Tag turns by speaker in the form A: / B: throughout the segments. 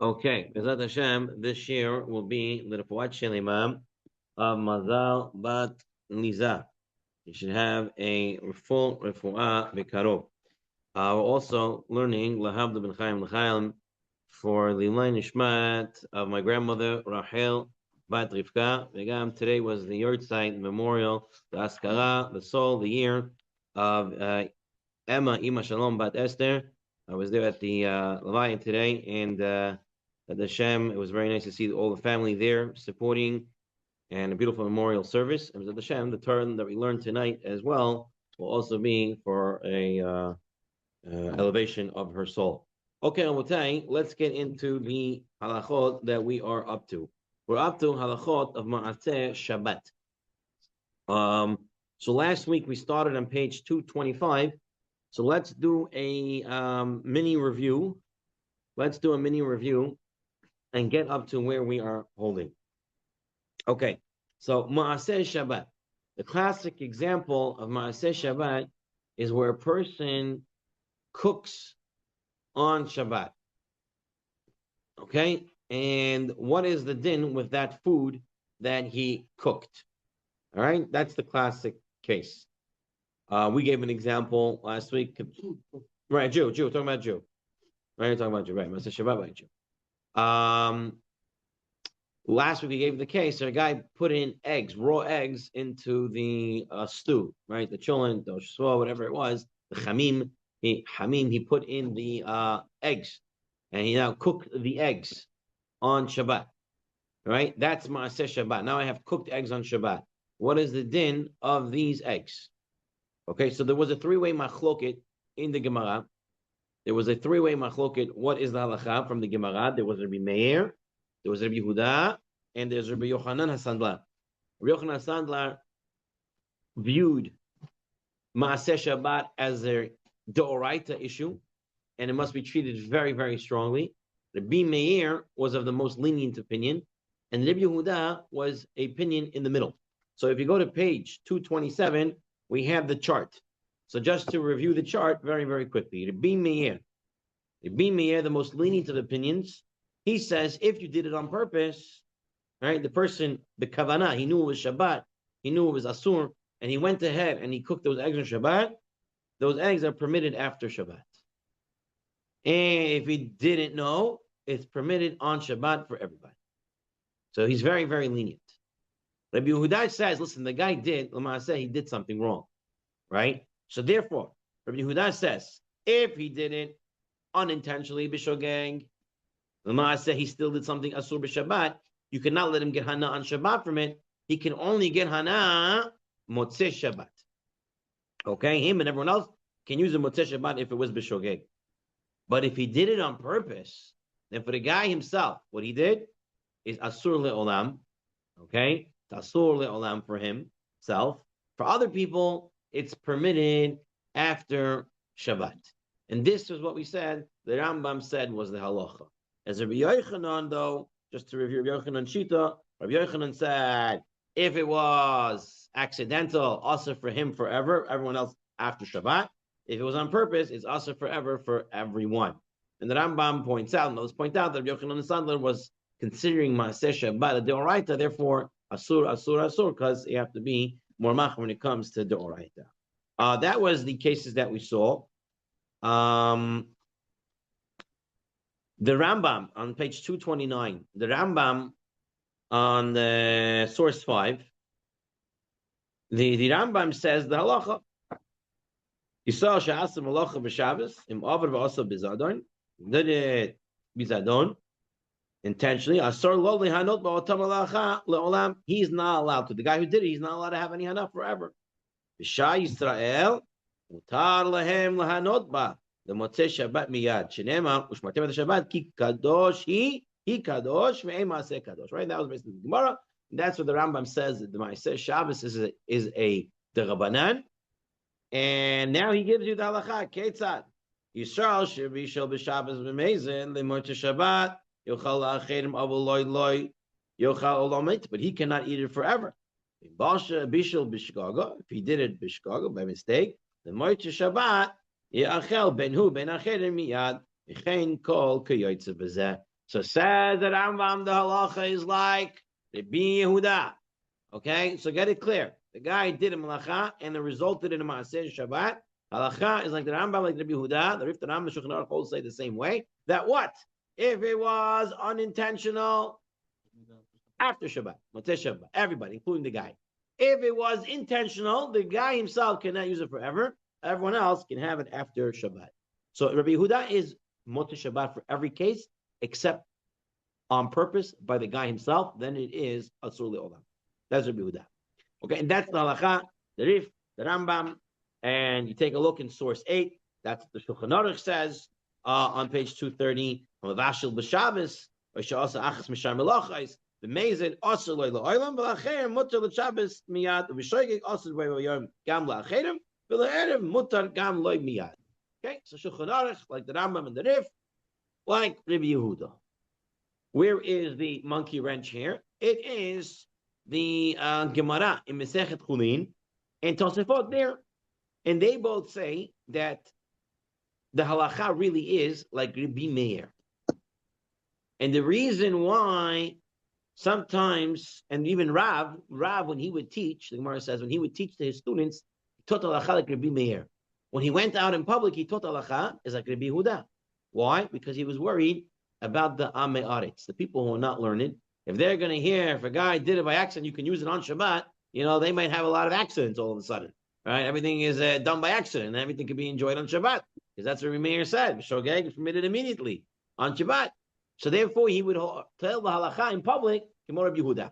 A: Okay, Bezat Hashem, this year will be L'Refuat Shelema of Mazal Bat Liza. You should have a full Refuah B'Karov. We're also learning Lahavda Ben Chaim L'Chaim for the line Nishmat of my grandmother Rachel Bat Rivka. Vegam, today was the Yortzeit memorial, the Askara, the soul, the year of Emma Ima Shalom Bat Esther. I was there at the Leviathan today, and at the Shem, it was very nice to see all the family there supporting and a beautiful memorial service. And at the Shem, the turn that we learned tonight as well will also be for a elevation of her soul. Okay, Rabotai, let's get into the halachot that we are up to. We're up to halachot of Maaseh Shabbat. So last week we started on page 225. So let's do a mini review. Let's do a mini review and get up to where we are holding. Okay, so Maaseh Shabbat. The classic example of Maaseh Shabbat is where a person cooks on Shabbat. Okay, and what is the din with that food that he cooked? All right, that's the classic case. We gave an example last week. Right, Jew, talking about Jew. Right, you're talking about Jew, right? Maaseh Shabbat by Jew. Last week we gave the case. So a guy put in eggs, raw eggs, into the stew, right? The cholent, the shua, whatever it was, the chamim. He put in the eggs, and he now cooked the eggs on Shabbat, right? That's Maaseh Shabbat. Now I have cooked eggs on Shabbat. What is the din of these eggs? Okay, so there was a three-way machloket in the Gemara. There was a three-way machloket. What is the halacha from the Gemara? There was Rabbi Meir, there was Rabbi Yehuda, and there's Rabbi Yochanan HaSandlar. Rabbi Yochanan HaSandlar viewed Maaseh Shabbat as a D'oraita issue, and it must be treated very, very strongly. Rabbi Meir was of the most lenient opinion, and Rabbi Yehuda was an opinion in the middle. So if you go to page 227, we have the chart. So just to review the chart very, very quickly. Rabbi Meir, the most lenient of opinions, he says if you did it on purpose, right, the person, the kavanah, he knew it was Shabbat, he knew it was Asur, and he went ahead and he cooked those eggs on Shabbat, those eggs are permitted after Shabbat. And if he didn't know, it's permitted on Shabbat for everybody. So he's very, very lenient. Rabbi Yehuda says, listen, the guy did, Maaseh, he did something wrong, right? So therefore, Rabbi Yehuda says, if he did it unintentionally, b'shogeg, Maaseh, he still did something asur b'Shabbat, you cannot let him get hana on Shabbat from it. He can only get hana motzei Shabbat. Okay, him and everyone else can use the motzei Shabbat if it was b'shogeg. But if he did it on purpose, then for the guy himself, what he did is asur le'olam, okay? Asur le'olam for himself. For other people, it's permitted after Shabbat. And this is what we said, the Rambam said was the halacha. As Rabbi Yochanan, though, just to review Rabbi Yochanan Shita, Rabbi Yochanan said, if it was accidental, also for him forever, everyone else after Shabbat. If it was on purpose, it's also forever for everyone. And the Rambam points out, and let's point out that Rabbi Yochanan Sandler was considering Maaseh Shabbat a deoraita, therefore asur, because you have to be more mach when it comes to deoraita. That was the cases that we saw. The Rambam on page 229, the Rambam on the source 5, the Rambam says the halacha. Yisrael she'asim halacha b'Shabbos im over b'asa b'zadon, did it b'zadon intentionally. Asar lo lihanot ba'otam halacha le'olam. He's not allowed to. The guy who did it, he's not allowed to have any hana forever. B'sha Yisrael mutar lahem lahanot ba the motzei Shabbat miyad shenema ushmatem Shabbat ki kadosh he kadosh ve'em maaseh kadosh. Right, that was basically the Gemara. That's what the Rambam says that the Maaseh Shabbos is a derabanan. And now he gives you the halacha. Ketzad Yisrael shebishal b'Shabbos b'mezin lemor to Shabbat yochal la'achedim avol loy loy yochal olamit, but he cannot eat it forever. Bishal b'shgaga, if he did it b'shgaga by mistake, lemor to Shabbat yachel benhu ben achedim miyad v'chein kol kayotze b'zeh. So says that Rambam, the halacha is like Rabbi Yehuda. Okay, so get it clear. The guy did a malacha and it resulted in a Maaseh Shabbat. Halacha is like the Rambam, like Rabbi Yehuda. The Rif, the Rambam, Shulchan Aruch all say the same way. That what? If it was unintentional after Shabbat, Motzei Shabbat, everybody, including the guy. If it was intentional, the guy himself cannot use it forever. Everyone else can have it after Shabbat. So Rabbi Yehuda is Motzei Shabbat for every case, except on purpose by the guy himself. Then it is Asur Le'olam. That's Rabbi Yehuda. Okay, and that's the halacha, the Rif, the Rambam, and you take a look in source 8. That's what the Shulchan Aruch says on page 230. Mavashil b'Shabbos, or she'asa achas mishar melachos. The Mazid asur loy la'olam, v'lacherim mutar l'Shabbos miyad, v'shoigig asur v'yom gam la'acherim, v'la'erev mutar gam loy miyad. Okay, so Shulchan Aruch, like the Rambam and the Rif, like Rabbi Yehuda. Where is the monkey wrench here? It is the Gemara in Masechet Chulin and Tosefot there, and they both say that the halacha really is like Rabbi Meir, and the reason why sometimes, and even Rav when he would teach, the Gemara says when he would teach to his students, he taught halacha like Rabbi Meir. When he went out in public, he taught halacha is like Rabbi Yehuda. Why? Because he was worried about the Amei Aretz, the people who are not learned. If they're going to hear, if a guy did it by accident, you can use it on Shabbat, they might have a lot of accidents all of a sudden, right? Everything is done by accident, and everything can be enjoyed on Shabbat, because that's what Meir said. Shogeg is permitted immediately on Shabbat. So therefore, he would tell the halacha in public, Gemara Rabbi Yehuda.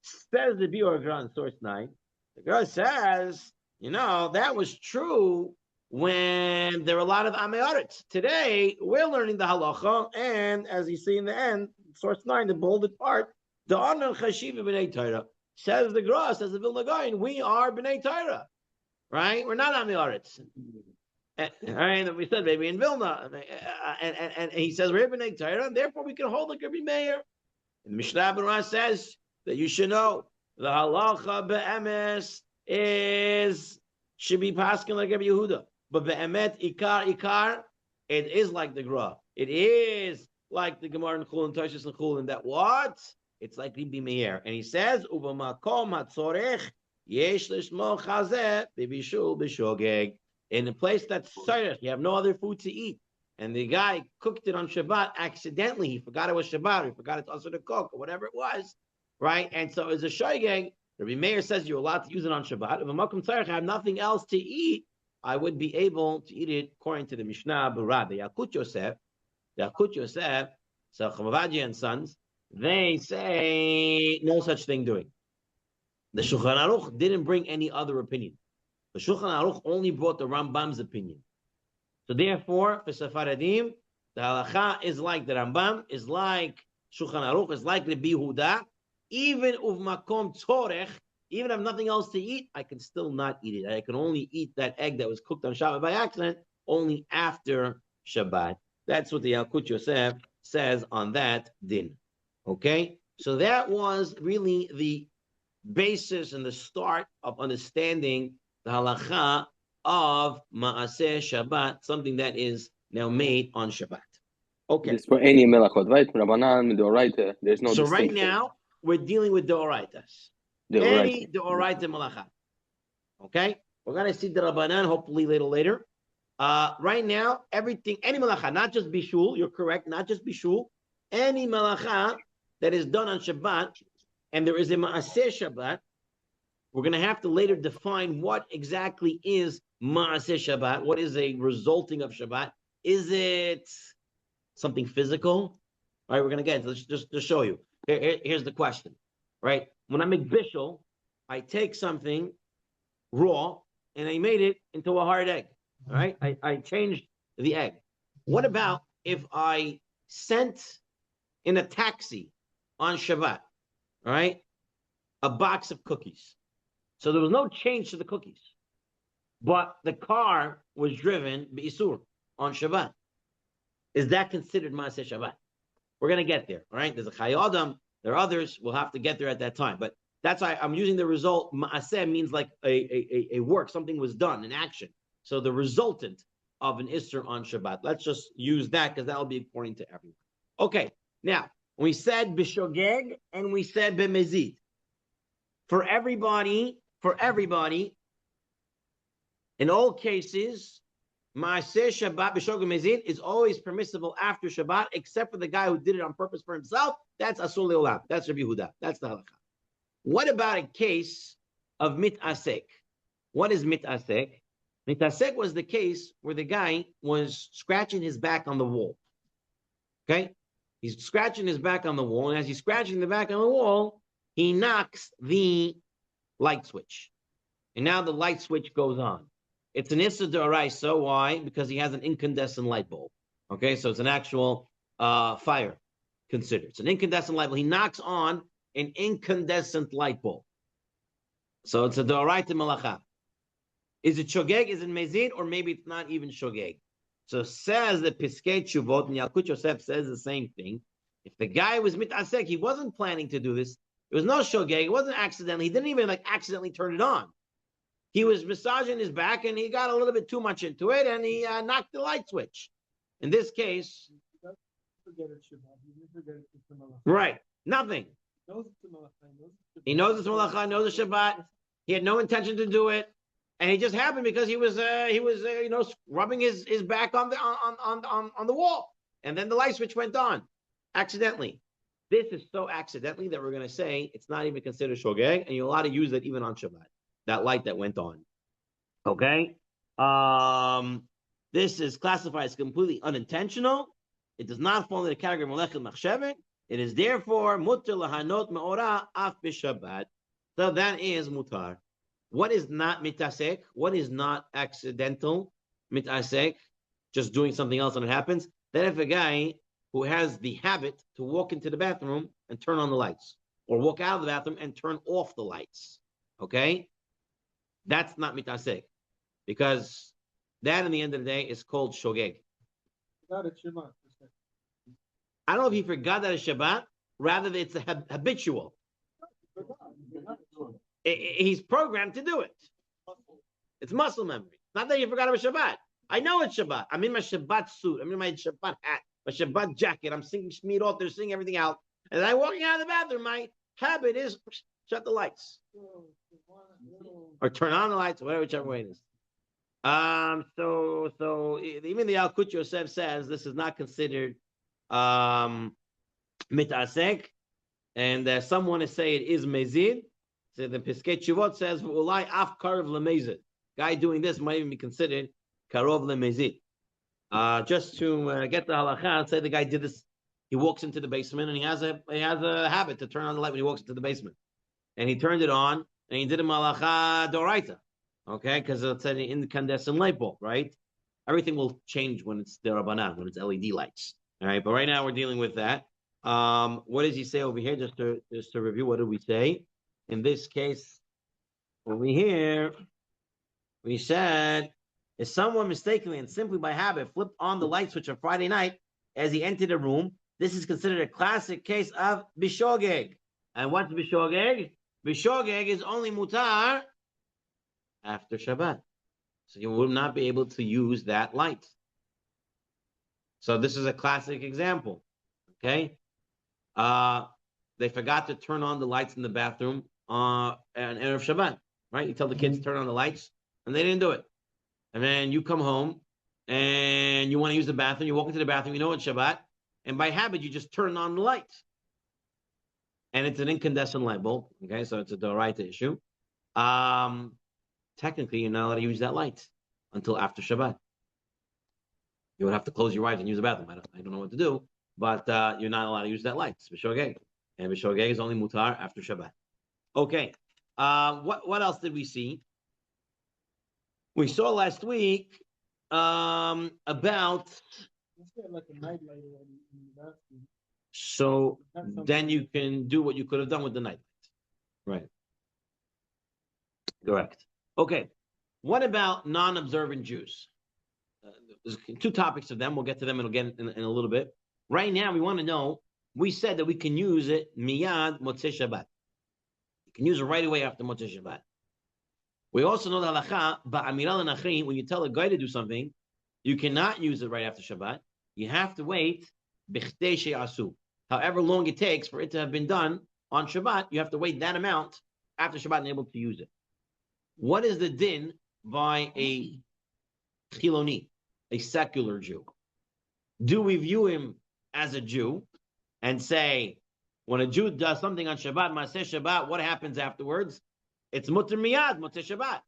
A: Says the Biur Gra in source 9, the girl says, that was true when there were a lot of Amei Aretz. Today, we're learning the halacha, and as you see in the end, source 9, the bolded part, the Anan Chashiva B'nai Torah. Says the Gra, says the Vilna Gaon, we are B'nai Torah, right? We're not Amei Aretz. And we said maybe in Vilna, and he says we're B'nai Torah, and therefore we can hold like Rabbi Meir. And the Mishnah Berurah says that you should know the halacha be'emes should be paskin like Rabbi Yehuda. But be'emet ikar, it is like the Gra. It is like the Gemara in Chulin, Toshis and Chulin, that what? It's like Rabbi Meir. And he says, Uva makom hatzorech yesh lishmo chazeh b'bishul b'shogeg. In a place that's tzorech, you have no other food to eat, and the guy cooked it on Shabbat accidentally. He forgot it was Shabbat. He forgot it's also to cook, or whatever it was, right? And so as a shogeg, Rabbi Meir says you're allowed to use it on Shabbat. If a makom tzorech, I have nothing else to eat, I would be able to eat it according to the Mishnah Berurah. The Yalkut Yosef, so Chamavaji and sons, they say no such thing doing. The Shulchan Aruch didn't bring any other opinion. The Shulchan Aruch only brought the Rambam's opinion. So therefore, for Sefaradim, the halacha is like the Rambam, is like Shulchan Aruch, is like Rabbi Yehuda. Even uf makom tzorech, even if I have nothing else to eat, I can still not eat it. I can only eat that egg that was cooked on Shabbat by accident only after Shabbat. That's what the Yalkut Yosef says on that din. Okay? So that was really the basis and the start of understanding the halacha of Maaseh Shabbat, something that is now made on Shabbat. Okay.
B: It's for any melachot, right? Rabbanan, Midoraita, there's no distinction.
A: Right now, we're dealing with Deoraitas. Any Deoraita malacha. Okay? We're going to see the Rabbanan hopefully later. Right now, everything, any malacha, not just bishul, you're correct, not just bishul, any malacha that is done on Shabbat, and there is a Maaseh Shabbat, we're going to have to later define what exactly is Maaseh Shabbat, what is a resulting of Shabbat. Is it something physical? All right, we're going to get into just to show you. Here's the question, right? When I make bishul, I take something raw and I made it into a hard egg. All right, I changed the egg. What about if I sent in a taxi on Shabbat, all right, a box of cookies? So there was no change to the cookies, but the car was driven b'isur on Shabbat. Is that considered Maaseh Shabbat? We're going to get there, all right? There's a Chayei Adam. There are others. We'll have to get there at that time. But that's why I'm using the result. Maaseh means like a work. Something was done, an action. So the resultant of an Isser on Shabbat. Let's just use that because that will be important to everyone. Okay, Now, we said b'shogeg and we said b'mezid. For everybody, in all cases, Maaseh Shabbat b'shogeg mezid is always permissible after Shabbat, except for the guy who did it on purpose for himself. That's asur le'olam. That's Rabbi Yehuda. That's the halakha. What about a case of mitasek? What is mitasek? Mitasek was the case where the guy was scratching his back on the wall. Okay? He's scratching his back on the wall, and as he's scratching the back on the wall, he knocks the light switch. And now the light switch goes on. It's an issa d'oraisa. Why? Because he has an incandescent light bulb. Okay, so it's an actual fire considered. It's an incandescent light bulb. He knocks on an incandescent light bulb. So it's a d'oraita malacha. Is it shogeg? Is it mezid? Or maybe it's not even shogeg. So says the Piskei Tshuvot, and Yalkut Yosef says the same thing. If the guy was mitasek, he wasn't planning to do this. It was no shogeg. It wasn't accidental. He didn't even accidentally turn it on. He was massaging his back, and he got a little bit too much into it, and he knocked the light switch. In this case, right, nothing. He knows it's malacha, knows it's Shabbat. He had no intention to do it, and it just happened because he was rubbing his back on the wall, and then the light switch went on accidentally. This is so accidentally that we're going to say it's not even considered shogeg, and you're allowed to use it even on Shabbat. That light that went on. Okay? This is classified as completely unintentional. It does not fall into the category of Melech Machshevet. It is therefore mutar lahanot me'ora af b'Shabbat. So that is mutar. What is not mitasek? What is not accidental? Mitasek, just doing something else and it happens. Then if a guy who has the habit to walk into the bathroom and turn on the lights, or walk out of the bathroom and turn off the lights, okay? That's not mitasek, because that, in the end of the day, is called shogeg. I don't know if he forgot that it's Shabbat, rather it's a habitual. He's programmed to do it. It's muscle memory. Not that you forgot about Shabbat. I know it's Shabbat. I'm in my Shabbat suit. I'm in my Shabbat hat, my Shabbat jacket. I'm singing Shmir out there, singing everything out. And I'm walking out of the bathroom. My habit is shut the lights. Or turn on the lights, whatever, whichever way it is. So even the Yalkut Yosef says this is not considered mitasek, and some want to say it is mezid. So the Piskei Tshuvot says ulai af karov lemezid. Guy doing this might even be considered karov lemezid. Just to get the halacha, say the guy did this. He walks into the basement and he has a habit to turn on the light when he walks into the basement, and he turned it on and he did a malacha doraita. Okay, because it's an incandescent light bulb, right? Everything will change when it's derabanan, when it's LED lights. All right, but right now we're dealing with that. What does he say over here? Just to review, what did we say? In this case, over here, we said if someone mistakenly and simply by habit flipped on the light switch on Friday night as he entered a room, this is considered a classic case of bishogeg. And what's bishogeg? Bishogeg is only mutar after Shabbat. So you will not be able to use that light. So this is a classic example. Okay? They forgot to turn on the lights in the bathroom on Erev Shabbat. Right? You tell the kids to turn on the lights, and they didn't do it. And then you come home, and you want to use the bathroom. You walk into the bathroom, you know it's Shabbat, and by habit, you just turn on the lights. And it's an incandescent light bulb. Okay? So it's a doraita issue. Technically, you're not allowed to use that light until after Shabbat. You would have to close your eyes and use the bathroom. I don't know what to do, but you're not allowed to use that light. It's b'shogeg. And b'shogeg is only mutar after Shabbat. Okay. What else did we see? We saw last week about... So then you can do what you could have done with the night light. Right. Correct. Okay, what about non-observant Jews? There's two topics of them. We'll get to them again in a little bit. Right now, we want to know, we said that we can use it miyad motzei Shabbat. You can use it right away after motzei Shabbat. We also know the halacha, ba'amira l'nachri, when you tell a guy to do something, you cannot use it right after Shabbat. You have to wait, b'chtei she'asu. however long it takes for it to have been done on Shabbat, you have to wait that amount after Shabbat and able to use it. What is the din by a chiloni, a secular Jew? Do we view him as a Jew and say, when a Jew does something on Shabbat, Maaseh Shabbat, what happens afterwards? It's mutter miyad, mutter Shabbat.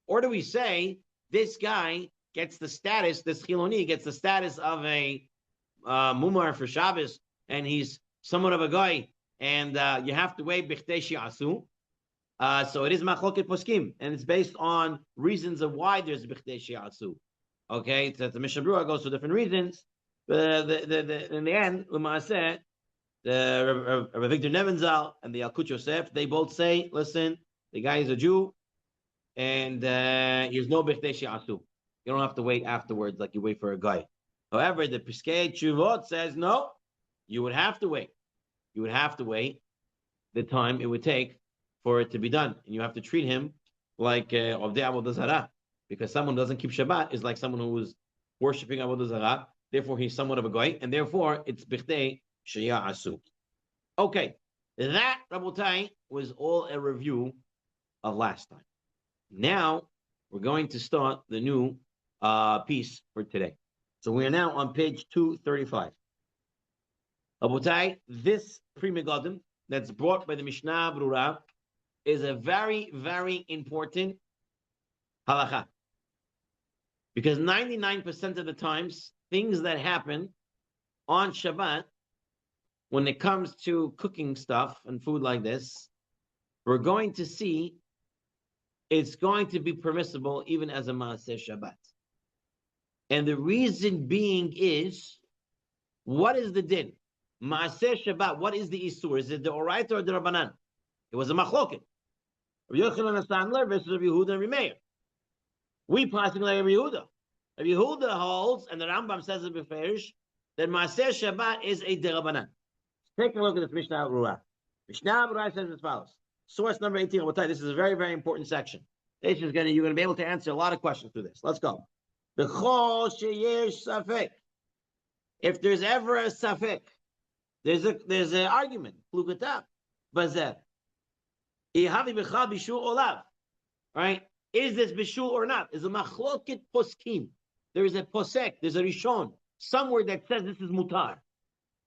A: Or do we say, this guy gets the status, this chiloni gets the status of a mumar for Shabbos, and he's somewhat of a guy, and you have to wait b'chtei shi'asu. So it is machloket poskim, and it's based on reasons of why there's b'chtei shi'asu. Okay, so the Mishnah Berurah goes for different reasons. In the end, Maaseh, the Rabbi Victor Nevenzal and the Yalkut Yosef, they both say, listen, the guy is a Jew, and he's no b'chtei shi'asu. You don't have to wait afterwards like you wait for a guy. However, the Piskei Tshuvot says, no, you would have to wait. You would have to wait the time it would take for it to be done. And you have to treat him like Ovdei Avodah Zarah, because someone who doesn't keep Shabbat is like someone who is worshipping Avodah Zarah. Therefore, he's somewhat of a goy, and therefore, it's B'chtei Sheya'asu. Okay, that, Rabotai, was all a review of last time. Now, we're going to start the new piece for today. So we are now on page 235. Rabotai, this Pri Megadim that's brought by the Mishnah Berurah is a very, very important halacha. Because 99% of the times, things that happen on Shabbat, when it comes to cooking stuff and food like this, we're going to see it's going to be permissible even as a Maaseh Shabbat. And the reason being is, what is the din? Maaseh Shabbat, what is the Isur? Is it the Oraita or the Rabbanan? It was a machloket. Rabbi Yochanan Sandler versus Rabbi Yehuda and Rabbi Meir. We passing like Rabbi Yehuda. Rabbi Yehuda holds, and the Rambam says it beferish, that Maaseh Shabbat is a derabanan. Take a look at this Mishnah Berurah. Mishnah Berurah says as follows. Source number 18. This is a very, very important section. This is you're going to be able to answer a lot of questions through this. Let's go. B'chol sheyesh safek. If there's ever a safek, there's an argument. Plugatah. Bazeh. Ihavi b'chal bishul olav. Right? Is this bishul or not? Is a machloket poskim. There is a posek, there's a rishon, somewhere that says this is mutar.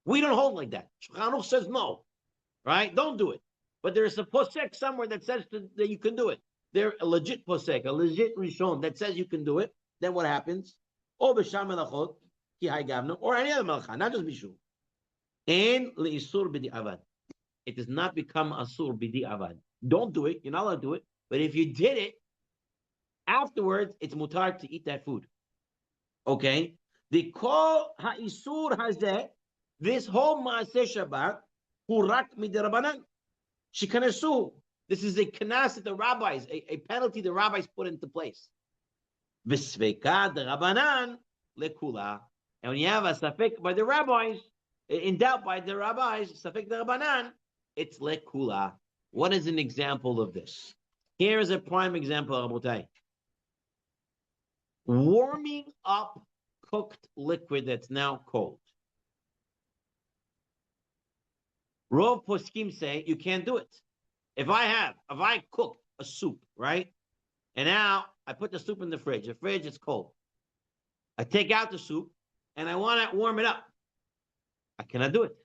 A: We don't hold like that. Shulchan Aruch says no. Right? Don't do it. But there is a posek somewhere that says that you can do it. They're a legit posek, a legit rishon that says you can do it. Then what happens? Or b'sham melachot, ki hay gavna, or any other malacha, not just bishul. And le'isur b'di avad. It does not become asur b'di avad. Don't do it. You're not allowed to do it. But if you did it, afterwards, it's mutar to eat that food. Okay? The kol ha'isur hazeh, this whole Maaseh Shabbat, hurak midirabanan, shikanesu. This is a kanas that the rabbis, a penalty the rabbis put into place. V'sveika derabanan lekula. And when you have a safek by the rabbis, in doubt by the rabbis, safek derabanan, it's lekula. What is an example of this? Here is a prime example, Rabotai. Warming up cooked liquid that's now cold. Rov poskim say you can't do it. If I cook a soup, right? And now I put the soup in the fridge. The fridge is cold. I take out the soup and I want to warm it up. I cannot do it.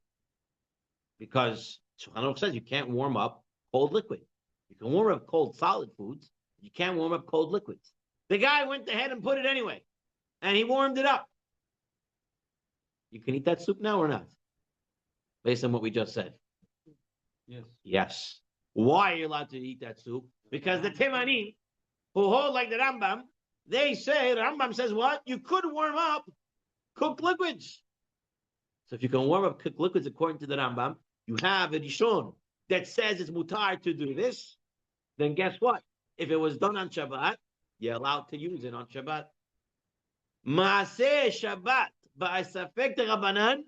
A: Because Shulchan Aruch says you can't warm up cold liquid. You can warm up cold solid foods. You can't warm up cold liquids. The guy went ahead and put it anyway. And he warmed it up. You can eat that soup now or not? Based on what we just said.
C: Yes.
A: Yes. Why are you allowed to eat that soup? Because the Timanim, who hold like the Rambam, they say, the Rambam says what? You could warm up cooked liquids. So if you can warm up cooked liquids according to the Rambam, you have a Rishon that says it's mutar to do this, then guess what? If it was done on Shabbat, you're allowed to use it on Shabbat. Maaseh Shabbat ba'asafek Rabbanan,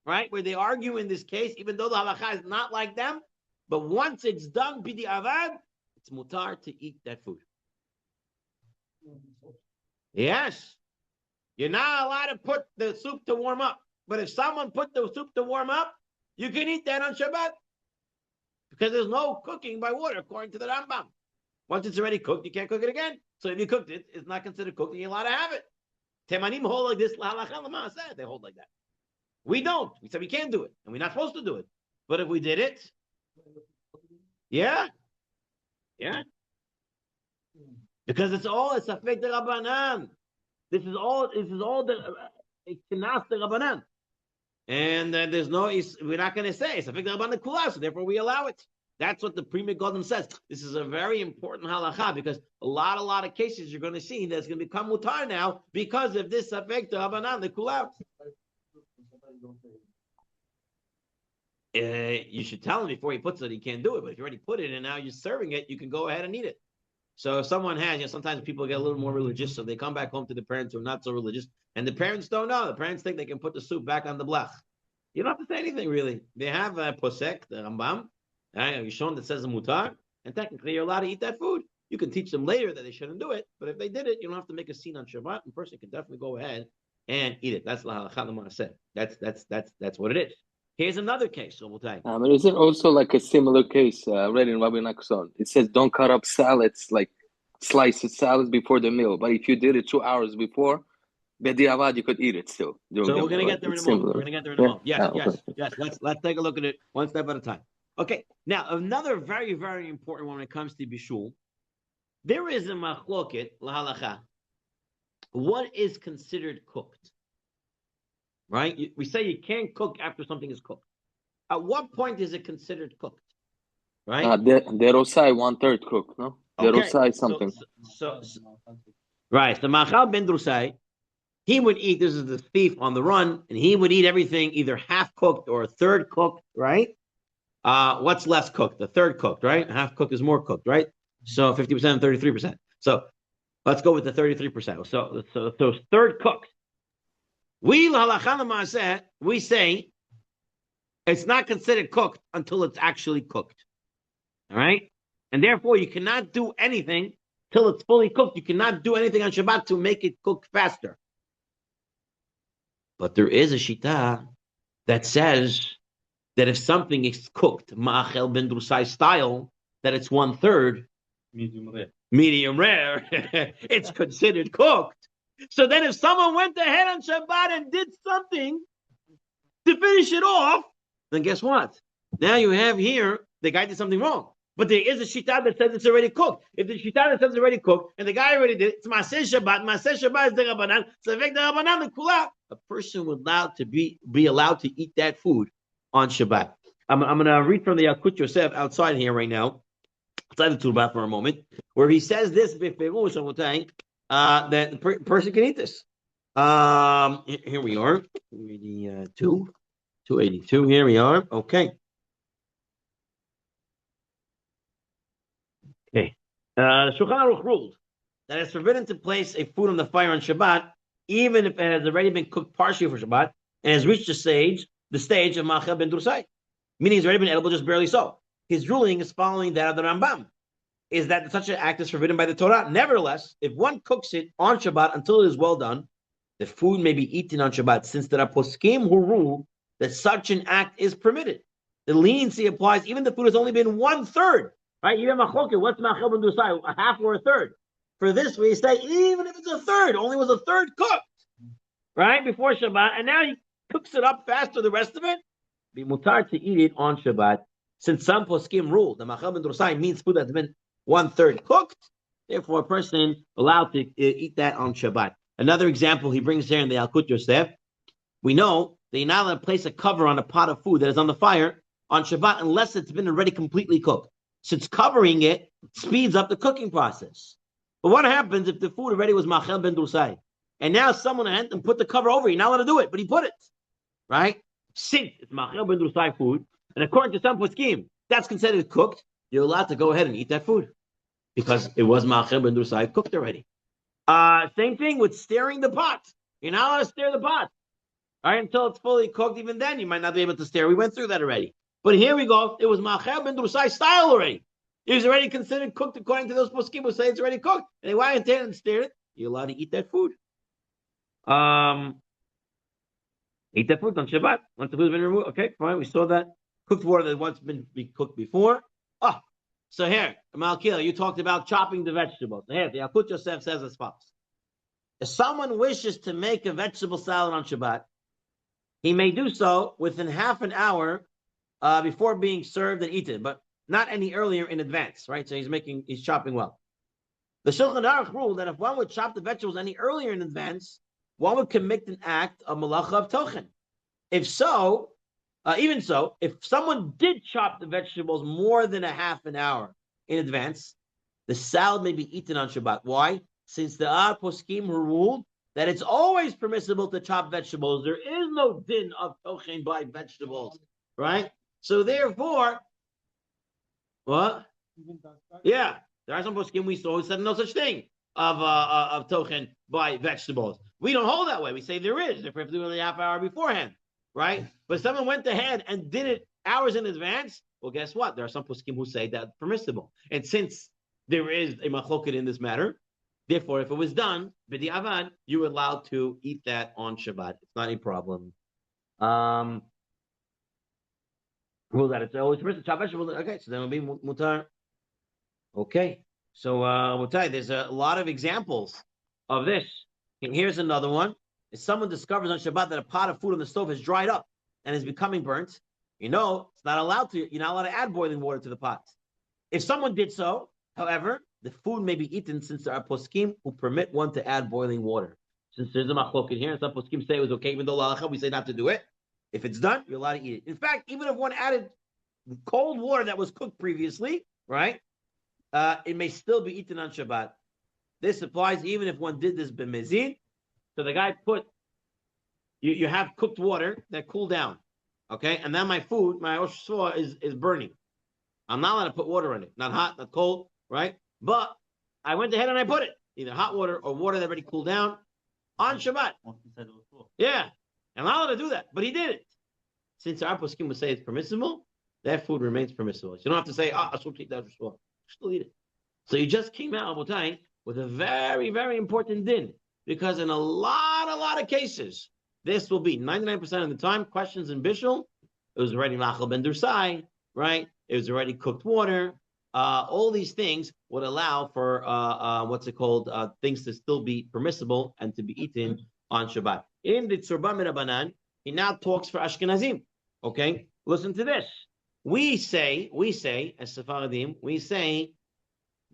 A: right? Where they argue in this case, even though the halacha is not like them, but once it's done bidi avad, it's mutar to eat that food. Yes. You're not allowed to put the soup to warm up. But if someone put the soup to warm up, you can eat that on Shabbat. Because there's no cooking by water, according to the Rambam. Once it's already cooked, you can't cook it again. So if you cooked it, it's not considered cooked, and you're allowed to have it. Temanim hold like this, they hold like that. We don't. We said we can't do it, and we're not supposed to do it. But if we did it, yeah. Because it's Safek de Rabbanan. This is all the Kinas de Rabbanan. And there's no, we're not going to say Safek de Rabbanan Kula, so therefore we allow it. That's what the Pri Megadim says. This is a very important halacha because a lot of cases you're going to see that's going to become mutar now because of this Safek de Rabbanan, the Kula. You should tell him before he puts it, he can't do it. But if you already put it and now you're serving it, you can go ahead and eat it. So if someone has, sometimes people get a little more religious, so they come back home to the parents who are not so religious, and the parents don't know. The parents think they can put the soup back on the blech. You don't have to say anything, really. They have a posek, the Rambam, you're shown that says a mutar, and technically you're allowed to eat that food. You can teach them later that they shouldn't do it, but if they did it, you don't have to make a scene on Shabbat, and a person can definitely go ahead and eat it. That's la halakha Maaseh. That's what it is. Here's another case. So we'll tell you.
B: But is it also like a similar case read in Rabbi Nachson? It says don't cut up salads, like slices salads before the meal. But if you did it 2 hours before, bediavad, you could eat it still.
A: So we're going to get there in a moment. We're going to get there in a moment. Yes. Let's take a look at it one step at a time. Okay. Now, another very, very important one when it comes to bishul. There is a machloket, lahalacha. What is considered cooked? Right? We say you can't cook after something is cooked. At what point is it considered cooked? Right?
B: The rosai 1/3 cooked, no? The rosai something.
A: Right. So Machal ben Drusai, he would eat, this is the thief on the run, and he would eat everything either half cooked or a third cooked, right? What's less cooked? The third cooked, right? Half cooked is more cooked, right? So 50% and 33%. So let's go with the 33%. So third cooked. We say it's not considered cooked until it's actually cooked. All right? And therefore, you cannot do anything till it's fully cooked. You cannot do anything on Shabbat to make it cook faster. But there is a shita that says that if something is cooked, Ma'achel ben Drusai style, that it's 1/3 medium rare, it's considered cooked. So then if someone went ahead on Shabbat and did something to finish it off, then guess what? Now you have here, the guy did something wrong. But there is a shita that says it's already cooked. If the shita that says it's already cooked, and the guy already did it, it's Maaseh Shabbat. Maaseh Shabbat is the Rabbanan. Savek the Rabbanan, the Kula. A person would allowed to be allowed to eat that food on Shabbat. I'm going to read from the Yalkut Yosef outside here right now, outside the Tzurba for a moment, where he says this, that the person can eat this. Here we are, 282. Here we are. Okay. The Shulchan Aruch ruled that it's forbidden to place a food on the fire on Shabbat, even if it has already been cooked partially for Shabbat and has reached the stage of Ma'achel ben Drusai, meaning it's already been edible, just barely so. His ruling is following that of the Rambam, is that such an act is forbidden by the Torah. Nevertheless, if one cooks it on Shabbat until it is well done, the food may be eaten on Shabbat, since there are poskim who rule that such an act is permitted. The leniency applies even if the food has only been 1/3. Right? You have machloket. What's Ma'achel ben Drusai? A half or a third? For this, we say even if it's a third, only was a third cooked, right, before Shabbat, and now he cooks it up faster. The rest of it, be mutar to eat it on Shabbat. Since some poskim rule the Ma'achel ben Drusai means food that's been 1/3 cooked, therefore a person allowed to eat that on Shabbat. Another example he brings here in the Yalkut Yosef, we know that you're not allowed to place a cover on a pot of food that is on the fire on Shabbat unless it's been already completely cooked, since covering it speeds up the cooking process. But what happens if the food already was Ma'achel ben Drusai, and now someone went and put the cover over it? You're not allowed to do it, but he put it, right? Since it's Ma'achel ben Drusai food, and according to some poskim, that's considered cooked, you're allowed to go ahead and eat that food because it was Ma'achel ben Drusai cooked already. Same thing with stirring the pot. You're not allowed to stir the pot, right, until it's fully cooked. Even then, you might not be able to stir. We went through that already. But here we go. It was Ma'achel ben Drusai style already. It was already considered cooked according to those poskim who say it's already cooked. And they went ahead and stirred it. You're allowed to eat that food. Eat that food on Shabbat. Once the food's been removed. Okay, fine. We saw that. Cooked water that once been cooked before. Oh, so here, Malkiel, you talked about chopping the vegetables. Here, the Yakut Yosef says as follows. If someone wishes to make a vegetable salad on Shabbat, he may do so within half an hour before being served and eaten, but not any earlier in advance, right? So he's chopping well. The Shulchan Aruch ruled that if one would chop the vegetables any earlier in advance, one would commit an act of malacha of tochen. If so, even so, if someone did chop the vegetables more than a half an hour in advance, the salad may be eaten on Shabbat. Why? Since the Ar Poskim ruled that it's always permissible to chop vegetables. There is no din of tochen by vegetables, right? So therefore, what? Yeah, there are some poskim we saw who said no such thing of tochen by vegetables. We don't hold that way. We say there is. They're perfectly a half hour beforehand, right? But someone went ahead and did it hours in advance. Well, guess what? There are some poskim who say that's permissible. And since there is a machloket in this matter, therefore, if it was done, b'di'avad, you were allowed to eat that on Shabbat. It's not a problem. Rule that it's always permissible to chop vegetables. Okay, so then it'll be mutar. Okay, so mutar, there's a lot of examples of this. And here's another one. If someone discovers on Shabbat that a pot of food on the stove has dried up and is becoming burnt, you're not allowed to add boiling water to the pot. If someone did so, however, the food may be eaten since there are poskim who permit one to add boiling water. Since there's a machloket here, some poskim say it was okay, even though halacha we say not to do it. If it's done, you're allowed to eat it. In fact, even if one added cold water that was cooked previously, right, it may still be eaten on Shabbat. This applies even if one did this b'mezid. So the guy you have cooked water that cooled down, okay, and then my food, my oshua is burning. I'm not allowed to put water in it, not hot, not cold, right? But I went ahead and I put it, either hot water or water that already cooled down on Shabbat. Yeah, I'm not allowed to do that, but he did it. Since our poskim would say it's permissible, that food remains permissible. So you don't have to say, I should eat that. Still eat it. So you just came out, Abotai, with a very, very important din. Because in a lot of cases, this will be 99% of the time, questions in Bishul, it was already Machal Ben Dursai, right? It was already cooked water. All these things would allow for, things to still be permissible and to be eaten on Shabbat. In the Tzurba Mirabanan, he now talks for Ashkenazim. Okay? Listen to this. We say, as Sephardim, we say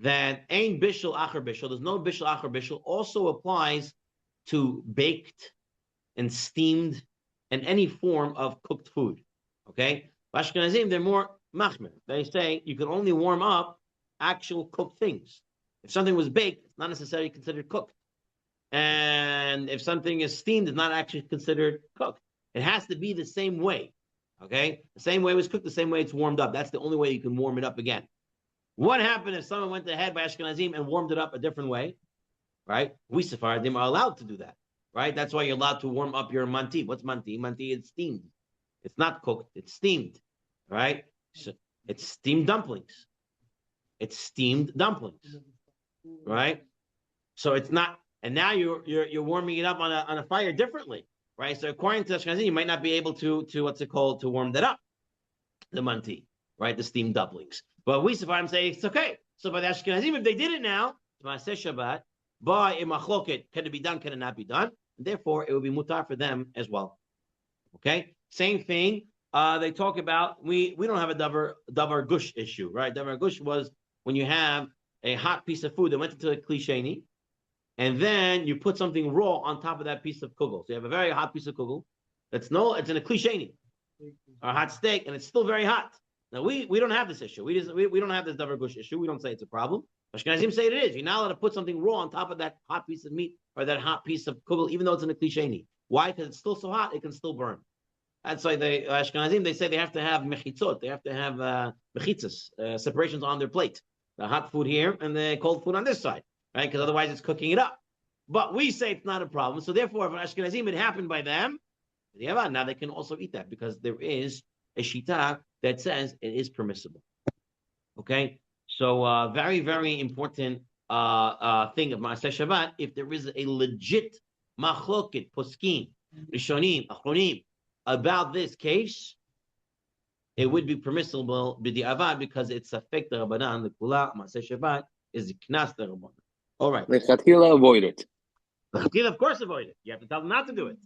A: that Ein Bishul Acher Bishul, there's no Bishul Acher Bishul, also applies to baked and steamed and any form of cooked food. Okay? Ashkenazim, they're more machmir. They say you can only warm up actual cooked things. If something was baked, it's not necessarily considered cooked. And if something is steamed, it's not actually considered cooked. It has to be the same way. Okay? The same way it was cooked, the same way it's warmed up. That's the only way you can warm it up again. What happened if someone went ahead by Ashkenazim and warmed it up a different way? Right? We Sephardim are allowed to do that. Right? That's why you're allowed to warm up your manti. What's manti? Manti is steamed. It's not cooked. It's steamed. Right? So it's steamed dumplings. It's steamed dumplings. Right? So it's not, and now you're warming it up on a fire differently. Right? So according to Ashkenazim, you might not be able to warm that up. The manti. Right? The steamed dumplings. But we Sephardim say it's okay. So by the Ashkenazim, if they did it now, Maaseh Shabbat, by a machloket, can it be done, can it not be done? And therefore, it will be mutar for them as well. Okay? Same thing. They talk about, we don't have a davar gush issue, right? Davar gush was when you have a hot piece of food that went into a klisheni, and then you put something raw on top of that piece of kugel. So you have a very hot piece of kugel. It's in a klisheni, or a hot steak, and it's still very hot. Now, we don't have this issue. We don't have this davar gush issue. We don't say it's a problem. Ashkenazim say it is. You're not allowed to put something raw on top of that hot piece of meat or that hot piece of kugel, even though it's in a klisheni. Why? Because it's still so hot, it can still burn. That's why the Ashkenazim, they say they have to have mechitzot. They have to have mechitzas, separations on their plate. The hot food here and the cold food on this side, right? Because otherwise it's cooking it up. But we say it's not a problem. So therefore, if Ashkenazim, it happened by them, now they can also eat that because there is a shita that says it is permissible. Okay? So very, very important thing of Maaseh Shabbat, if there is a legit machloket, poskim, rishonim, achronim, about this case, it would be permissible b'di'avad because it's a fake the Rabbanan, the Kula, Maaseh Shabbat, is the Knas the Rabbanan. All right.
B: Lechatchila, avoid it.
A: Of course, avoid it. You have to tell them not to do it.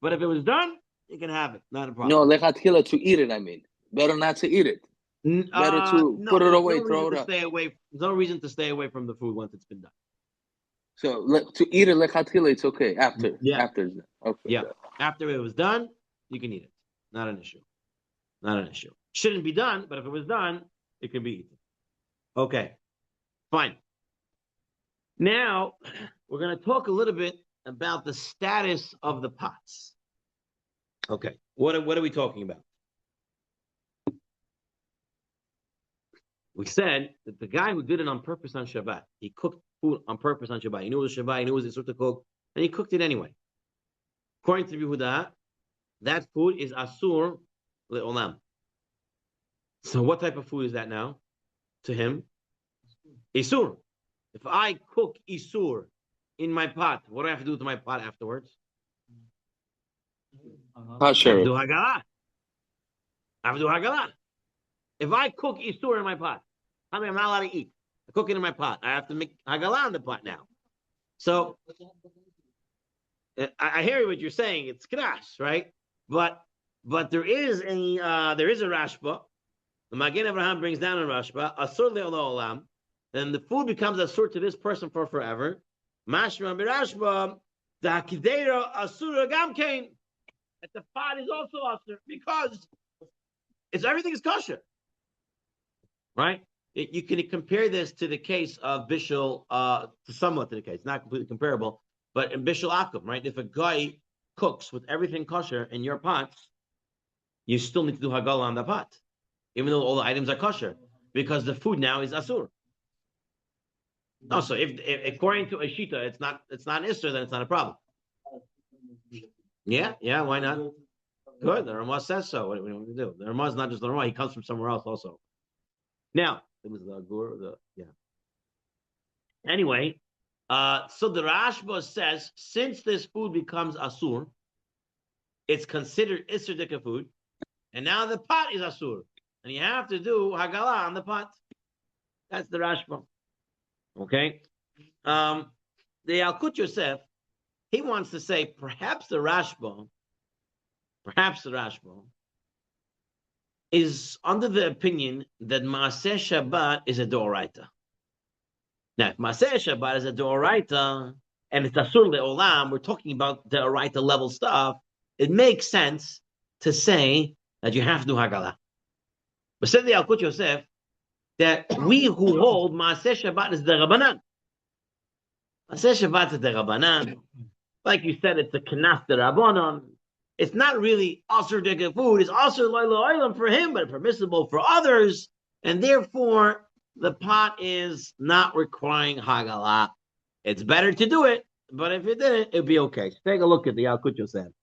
A: But if it was done, you can have it. Not a problem.
B: No, lechatchila, to eat it, I mean. Better not to eat it. Better to put it away, throw it up.
A: There's no reason to stay away from the food once it's been done.
B: So to eat it lechatchila, it's okay. After.
A: Yeah.
B: After it's done. Okay.
A: Yeah. After it was done, you can eat it. Not an issue. Not an issue. Shouldn't be done, but if it was done, it can be eaten. Okay. Fine. Now, we're going to talk a little bit about the status of the pots. Okay. What are we talking about? We said that the guy who did it on purpose on Shabbat, he cooked food on purpose on Shabbat. He knew it was Shabbat, he knew it was Isur to cook, and he cooked it anyway. According to Yehuda, that food is Asur le'olam. So what type of food is that now? To him? Isur. If I cook Isur in my pot, what do I have to do to my pot afterwards? I have to do Hagalah. I have to do Hagalah. If I cook Isur in my pot, I mean, I'm not allowed to eat. I cook it in my pot. I have to make Hagalah in the pot now. So, I hear what you're saying. It's Knash, right? But there is a Rashba. The Magen Avraham brings down a Rashba. Asur le'olam. Then the food becomes asur to this person for forever. Mashma b'Rashba. The hakidera asura gamkein. That the pot is also asur because everything is kosher. Right? You can compare this to the case of Bishul, somewhat to the case, not completely comparable, but in Bishul Akum, right? If a guy cooks with everything kosher in your pots, you still need to do Hagalah on the pot, even though all the items are kosher, because the food now is asur. No, so if according to Ashita, it's not Isser, then it's not a problem. Yeah, why not? Good, the Ramah says so. What do we want to do? The Ramah is not just the Ramah; he comes from somewhere else also. Now, it was the Agur, Anyway, so the Rashba says, since this food becomes asur, it's considered Isser Dika food, and now the pot is asur, and you have to do Hagalah on the pot. That's the Rashba. Okay? The Yalkut Yosef, he wants to say, perhaps the Rashba is under the opinion that Maaseh Shabbat is a Doraita. Now, if Maaseh Shabbat is a Doraita, and it's Asur Le'olam, we're talking about Doraita level stuff, it makes sense to say that you have to do Hagalah. But said the Yalkut Yosef, that we who hold Maaseh Shabbat is the Rabbanan. Maaseh Shabbat is the Rabbanan. Like you said, it's a Knas the Rabbanan. It's not really Asur Dika food. It's Asur Le'olam for him, but permissible for others. And therefore, the pot is not requiring Hagalah. It's better to do it, but if you didn't, it'd be okay. So take a look at the Yalkut Yosef.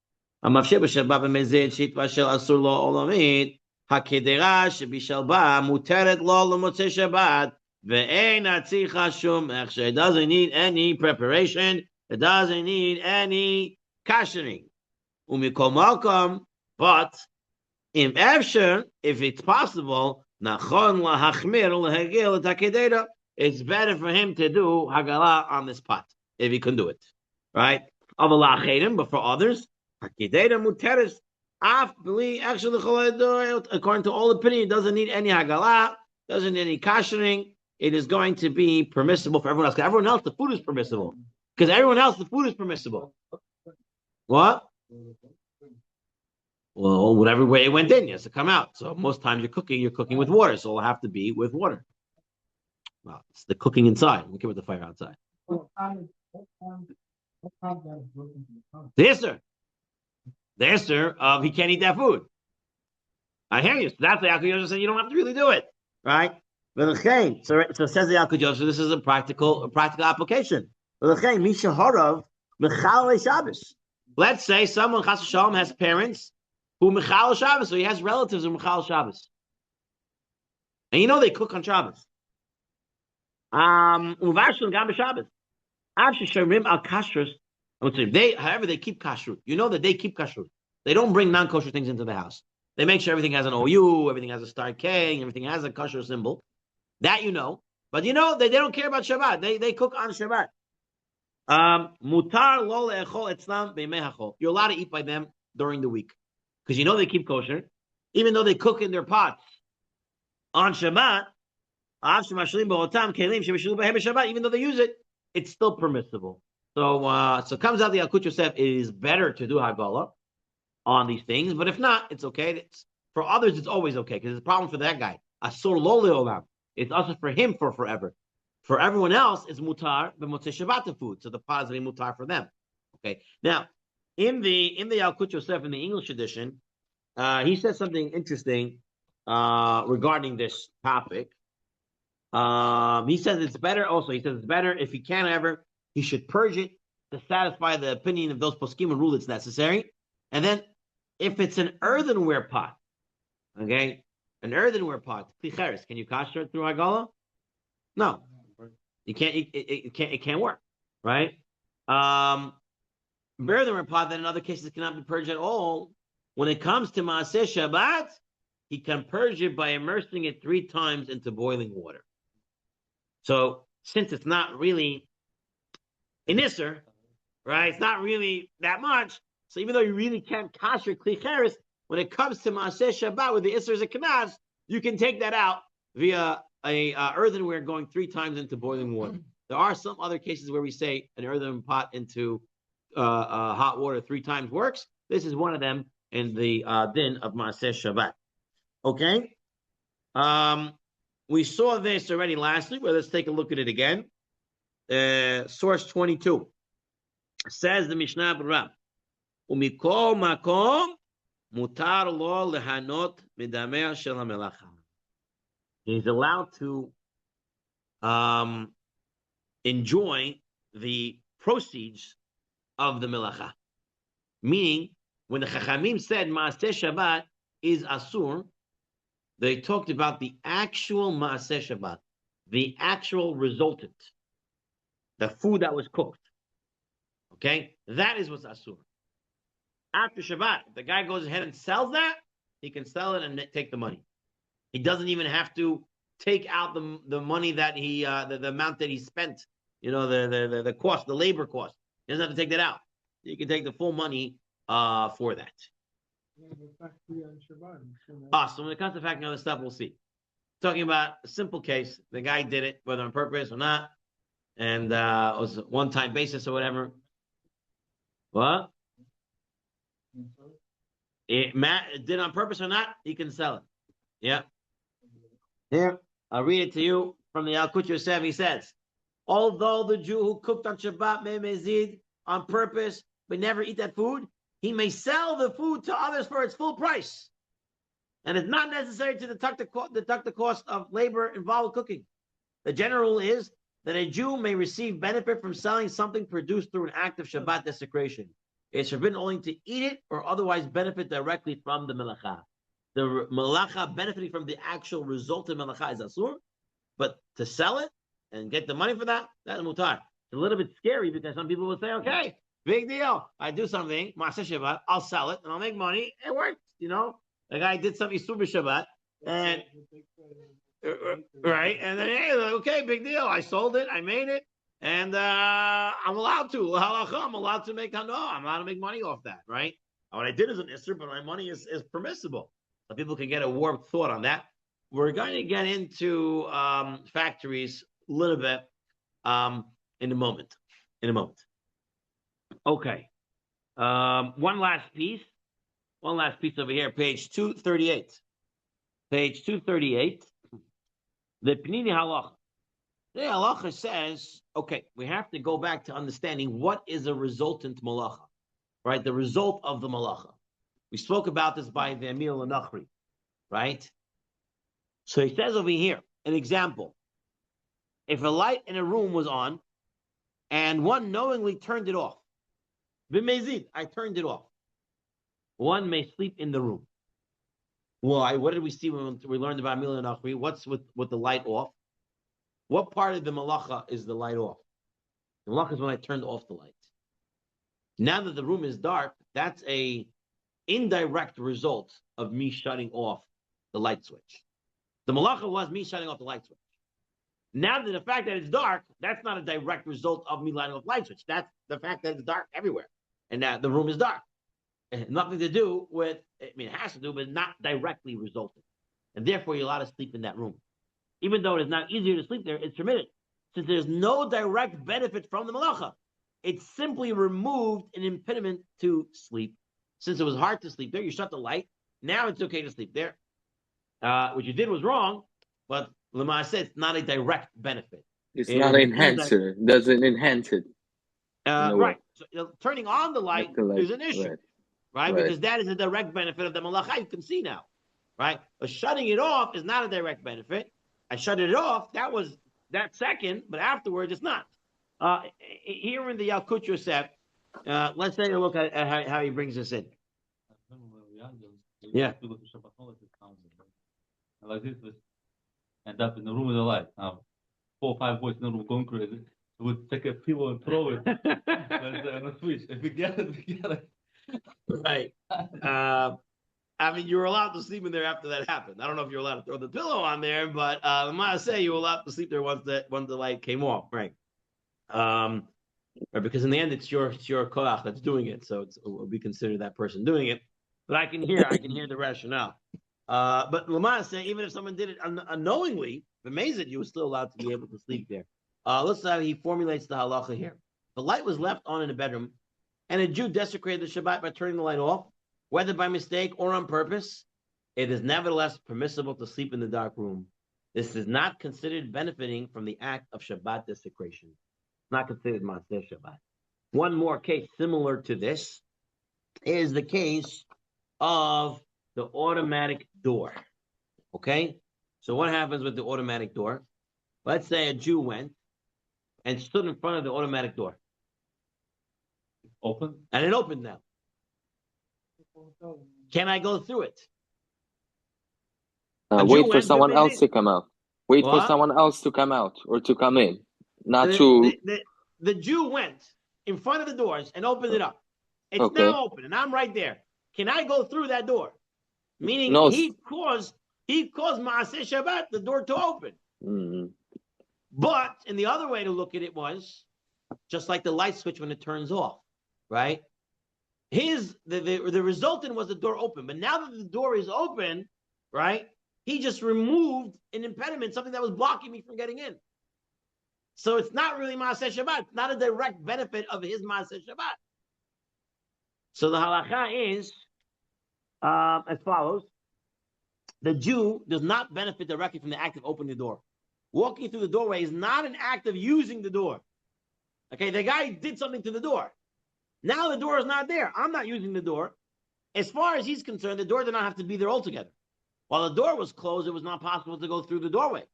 A: Amavsheh b'Shabbat b'mezid shitva shel Asur Le'olamit. Hakedera shebishalba muteret lo l'motzei Shabbat ve'ein atzicha shum echsher. It doesn't need any preparation. It doesn't need any kashering. Umikol malkam, but im efsher, if it's possible, nachon lahachmir lehegil et hakedera. It's better for him to do Hagalah on this pot if he can do it, right? Avalach but for others, hakedera muteres. According to all opinion, it doesn't need any Hagalah, doesn't need any kashering. It is going to be permissible for everyone else. Because everyone else, the food is permissible. Because everyone else, the food is permissible. What? Well, whatever way it went in, it has to come out. So most times you're cooking with water. So it'll have to be with water. Well, it's the cooking inside. We care about the fire outside. Yes, sir. The answer of he can't eat that food. I hear you. So that's the Yalkut Yosef said you don't have to really do it, right? So says the Yalkut Yosef. This is a practical application. Let's say someone Chas V'Shalom has parents who Michal Shabbos, so he has relatives who Michal Shabbos, and you know they cook on Shabbos. However, they keep kashrut. You know that they keep kashrut. They don't bring non-kosher things into the house. They make sure everything has an OU, everything has a star K, everything has a kosher symbol. That you know. But you know, they don't care about Shabbat. They cook on Shabbat. Mutar lo le'echol etzlam beimei hachol. You're allowed to eat by them during the week. Because you know they keep kosher. Even though they cook in their pots on Shabbat, even though they use it, it's still permissible. So it comes out the Yalkut Yosef, it is better to do Hagala on these things, but if not, it's okay. For others, it's always okay, because it's a problem for that guy. Asur lo le'olam. It's also for him for forever. For everyone else, it's mutar, but Motzei Shabbat food, so the pot is mutar for them. Okay. Now, in the Yalkut Yosef, in the English edition, he says something interesting regarding this topic. He says it's better also. He says it's better if he can ever, he should purge it to satisfy the opinion of those poskim and rule it's necessary. And then if it's an earthenware pot, okay, an earthenware pot, klicheres, can you kosher it through Hagala? No, you can't. It can't work, right? Earthenware pot, then in other cases it cannot be purged at all. When it comes to Maaseh Shabbat, he can purge it by immersing it 3 times into boiling water. So since it's not really an isser, right? It's not really that much. So even though you really can't kosher klicheres, when it comes to Maaseh Shabbat with the Issers and Kanaz, you can take that out via a earthenware going 3 times into boiling water. There are some other cases where we say an earthen pot into hot water 3 times works. This is one of them in the din of Maaseh Shabbat. Okay? We saw this already last week, but let's take a look at it again. Source 22. Says the Mishnah Berurah, Umikol makom mutar lo lehanot midameh shel hamelacha. He's allowed to enjoy the proceeds of the melacha. Meaning, when the Chachamim said Maaseh Shabbat is asur, they talked about the actual Maaseh Shabbat, the actual resultant, the food that was cooked. Okay? That is what's asur. After Shabbat, if the guy goes ahead and sells that, he can sell it and take the money. He doesn't even have to take out the money that he the amount that he spent, the cost, the labor cost. He doesn't have to take that out. You can take the full money for that. So when it comes to factory and other stuff, we'll see. Talking about a simple case, the guy did it, whether on purpose or not, and it was a one-time basis or whatever. What? It did on purpose or not, he can sell it. Yeah. Here, I'll read it to you from the Yalkut Yosef. He says, although the Jew who cooked on Shabbat may mezid on purpose, but never eat that food, he may sell the food to others for its full price. And it's not necessary to deduct the cost of labor involved with cooking. The general rule is that a Jew may receive benefit from selling something produced through an act of Shabbat desecration. It's forbidden only to eat it or otherwise benefit directly from the melacha. The melacha benefiting from the actual result of melacha is asur, but to sell it and get the money for that, that's mutar. It's a little bit scary because some people will say, okay, big deal. I do something, Maaseh Shabbat, I'll sell it and I'll make money. It works, The guy did something Tzurba Shabbat, and right, and then hey, okay, big deal. I sold it, I made it, and I'm allowed to. I'm allowed to make. No, I'm allowed to make money off that, right? What I did is an isser, but my money is permissible. So people can get a warped thought on that. We're going to get into factories a little bit in a moment. Okay. One last piece over here, page 238. Page 238. The Pnini Halacha. The Halacha says, okay, we have to go back to understanding what is a resultant malacha, right? The result of the malacha. We spoke about this by the Emil Nachri, right? So he says over here, an example. If a light in a room was on and one knowingly turned it off, B'mezid, I turned it off. One may sleep in the room. Why? What did we see when we learned about Emil Nachri? What's with the light off? What part of the malacha is the light off? The malacha is when I turned off the light. Now that the room is dark, that's a indirect result of me shutting off the light switch. The malacha was me shutting off the light switch. Now that the fact that it's dark, that's not a direct result of me lighting off the light switch. That's the fact that it's dark everywhere and that the room is dark. It has nothing to do with, I mean, it has to do, but not directly resulting. And therefore, you're allowed to sleep in that room. Even though it is not easier to sleep there, it's permitted. Since there's no direct benefit from the malacha, it simply removed an impediment to sleep. Since it was hard to sleep there, you shut the light. Now it's okay to sleep there. What you did was wrong, but Maaseh, it's not a direct benefit.
B: It's not an enhancer. Doesn't enhance it.
A: Right. So, turning on the light is an issue, right? Because that is a direct benefit of the malacha. You can see now, right? But shutting it off is not a direct benefit. I shut it off. That was that second, but afterwards it's not. Here in the Yalkut Yosef, let's take a look at how he brings this in. Yeah.
C: Like this, end up in the room with the light. 4 or 5 boys in the room going crazy. We would take a pillow and throw it on the switch. If we get it, we get it.
A: Right. I mean, you were allowed to sleep in there after that happened. I don't know if you're allowed to throw the pillow on there, but Maaseh, you were allowed to sleep there once the light came off, right? Because in the end, it's your koach that's doing it, so it will be considered that person doing it. But I can hear the rationale. But Maaseh, even if someone did it unknowingly, amazing, you were still allowed to be able to sleep there. Let's see how he formulates the halacha here. The light was left on in the bedroom, and a Jew desecrated the Shabbat by turning the light off, whether by mistake or on purpose. It is nevertheless permissible to sleep in the dark room. This is not considered benefiting from the act of Shabbat desecration. It's not considered Maaseh Shabbat. One more case similar to this is the case of the automatic door. Okay? So what happens with the automatic door? Let's say a Jew went and stood in front of the automatic door.
C: Open?
A: And it opened now. Can I go through it?
B: Wait for someone else to come out. Wait for someone else to come out or to come in.
A: The Jew went in front of the doors and opened it up. It's now open, and I'm right there. Can I go through that door? Meaning he caused Maaseh Shabbat, the door to open.
B: Mm-hmm.
A: But in the other way to look at it was just like the light switch when it turns off, right? The resultant was the door open, but now that the door is open, right? He just removed an impediment, something that was blocking me from getting in. So it's not really Maaseh Shabbat, not a direct benefit of his Maaseh Shabbat. So the halacha is as follows. The Jew does not benefit directly from the act of opening the door. Walking through the doorway is not an act of using the door. Okay, the guy did something to the door. Now the door is not there. I'm not using the door. As far as he's concerned, the door did not have to be there altogether. While the door was closed, it was not possible to go through the doorway.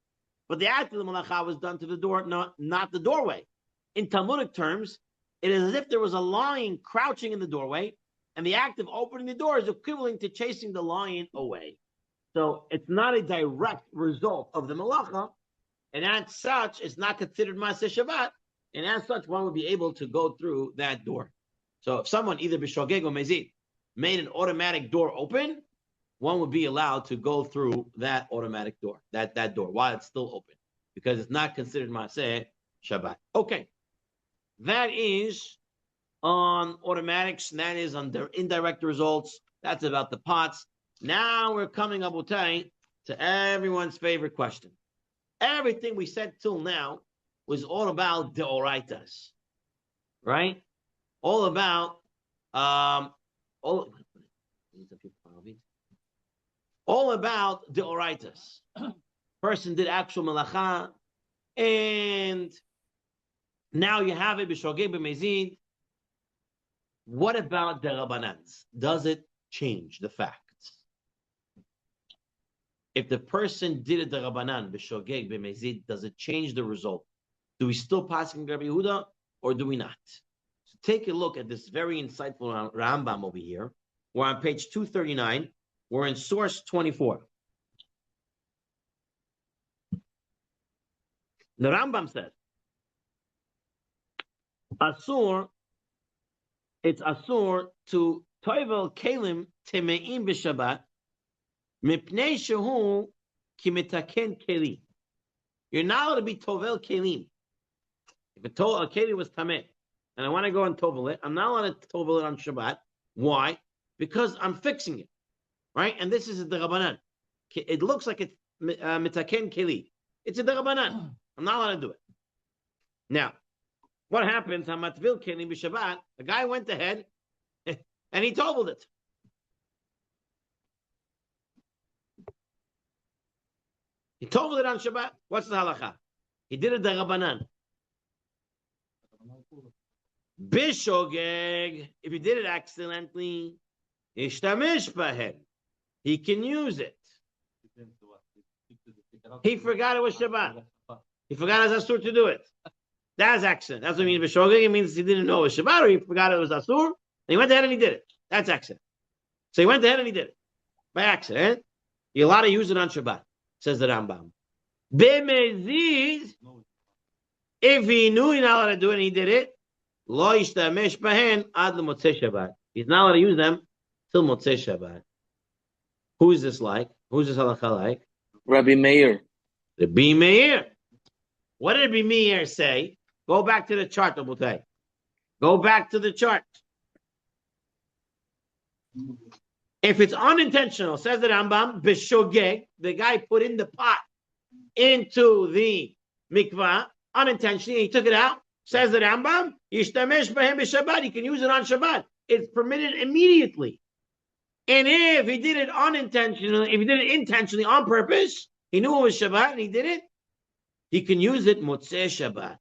A: But the act of the malacha was done to the door, not the doorway. In Talmudic terms, it is as if there was a lion crouching in the doorway, and the act of opening the door is equivalent to chasing the lion away. So it's not a direct result of the malacha, and as such, it's not considered Maaseh Shabbat, and as such, one would be able to go through that door. So if someone, either b'shogeg or mezid, made an automatic door open, one would be allowed to go through that automatic door, that door, while it's still open, because it's not considered Maaseh Shabbat. Okay, that is on automatics, and that is on their indirect results. That's about the pots. Now we're coming up, to everyone's favorite question. Everything we said till now was all about deoraitas, right? All about all about deoraitas. Person did actual melacha, and now you have it b'shogeg b'mezid. What about the rabbanans? Does it change the facts? If the person did it the rabbanan b'shogeg b'mezid, does it change the result? Do we still pass in Rabbi Yehuda or do we not? So take a look at this very insightful Rambam over here. We're on page 239. We're in source 24. The Rambam says, it's asur to toivel kelim temeim b'Shabbat mipnei shehu ki mitaken keli. You're not allowed to be tovel kelim. If a keli was tameh, and I want to go and tovel it, I'm not allowed to tovel it on Shabbat. Why? Because I'm fixing it, right? And this is the Rabbanan. It looks like it's mitaken keli. It's a derabanan. I'm not allowed to do it. Now, what happens? Hamatvil kelim b'Shabbat. The guy went ahead and he toveled it. He toveled it on Shabbat. What's the halacha? He did it derabanan. Bishogeg. If he did it accidentally, ishtamish bahen. He can use it. He forgot it was Shabbat. He forgot as Asur to do it. That's accident. That's what it means b'shogeg. It means he didn't know it was Shabbat, or he forgot it was Asur, and he went ahead and he did it. That's accident. So he went ahead and he did it by accident. You're allowed to use it on Shabbat, says the Rambam. B'meziz, if he knew he's not allowed to do it and he did it, lo yishtamesh bahen ad l'motzei Shabbat. He's not allowed to use them till Motzei Shabbat. Who is this like? Who's this halacha like?
B: Rabbi Meir.
A: Rabbi Meir. What did Rabbi Meir say? Go back to the chart, Rabotai. Go back to the chart. If it's unintentional, says the Rambam, b'shogeg, the guy put in the pot into the mikvah unintentionally, he took it out. Says the Rambam, yishtamesh b'hem b'Shabbat. He can use it on Shabbat. It's permitted immediately. And if he did it unintentionally, if he did it intentionally on purpose, he knew it was Shabbat and he did it, he can use it Motzei Shabbat.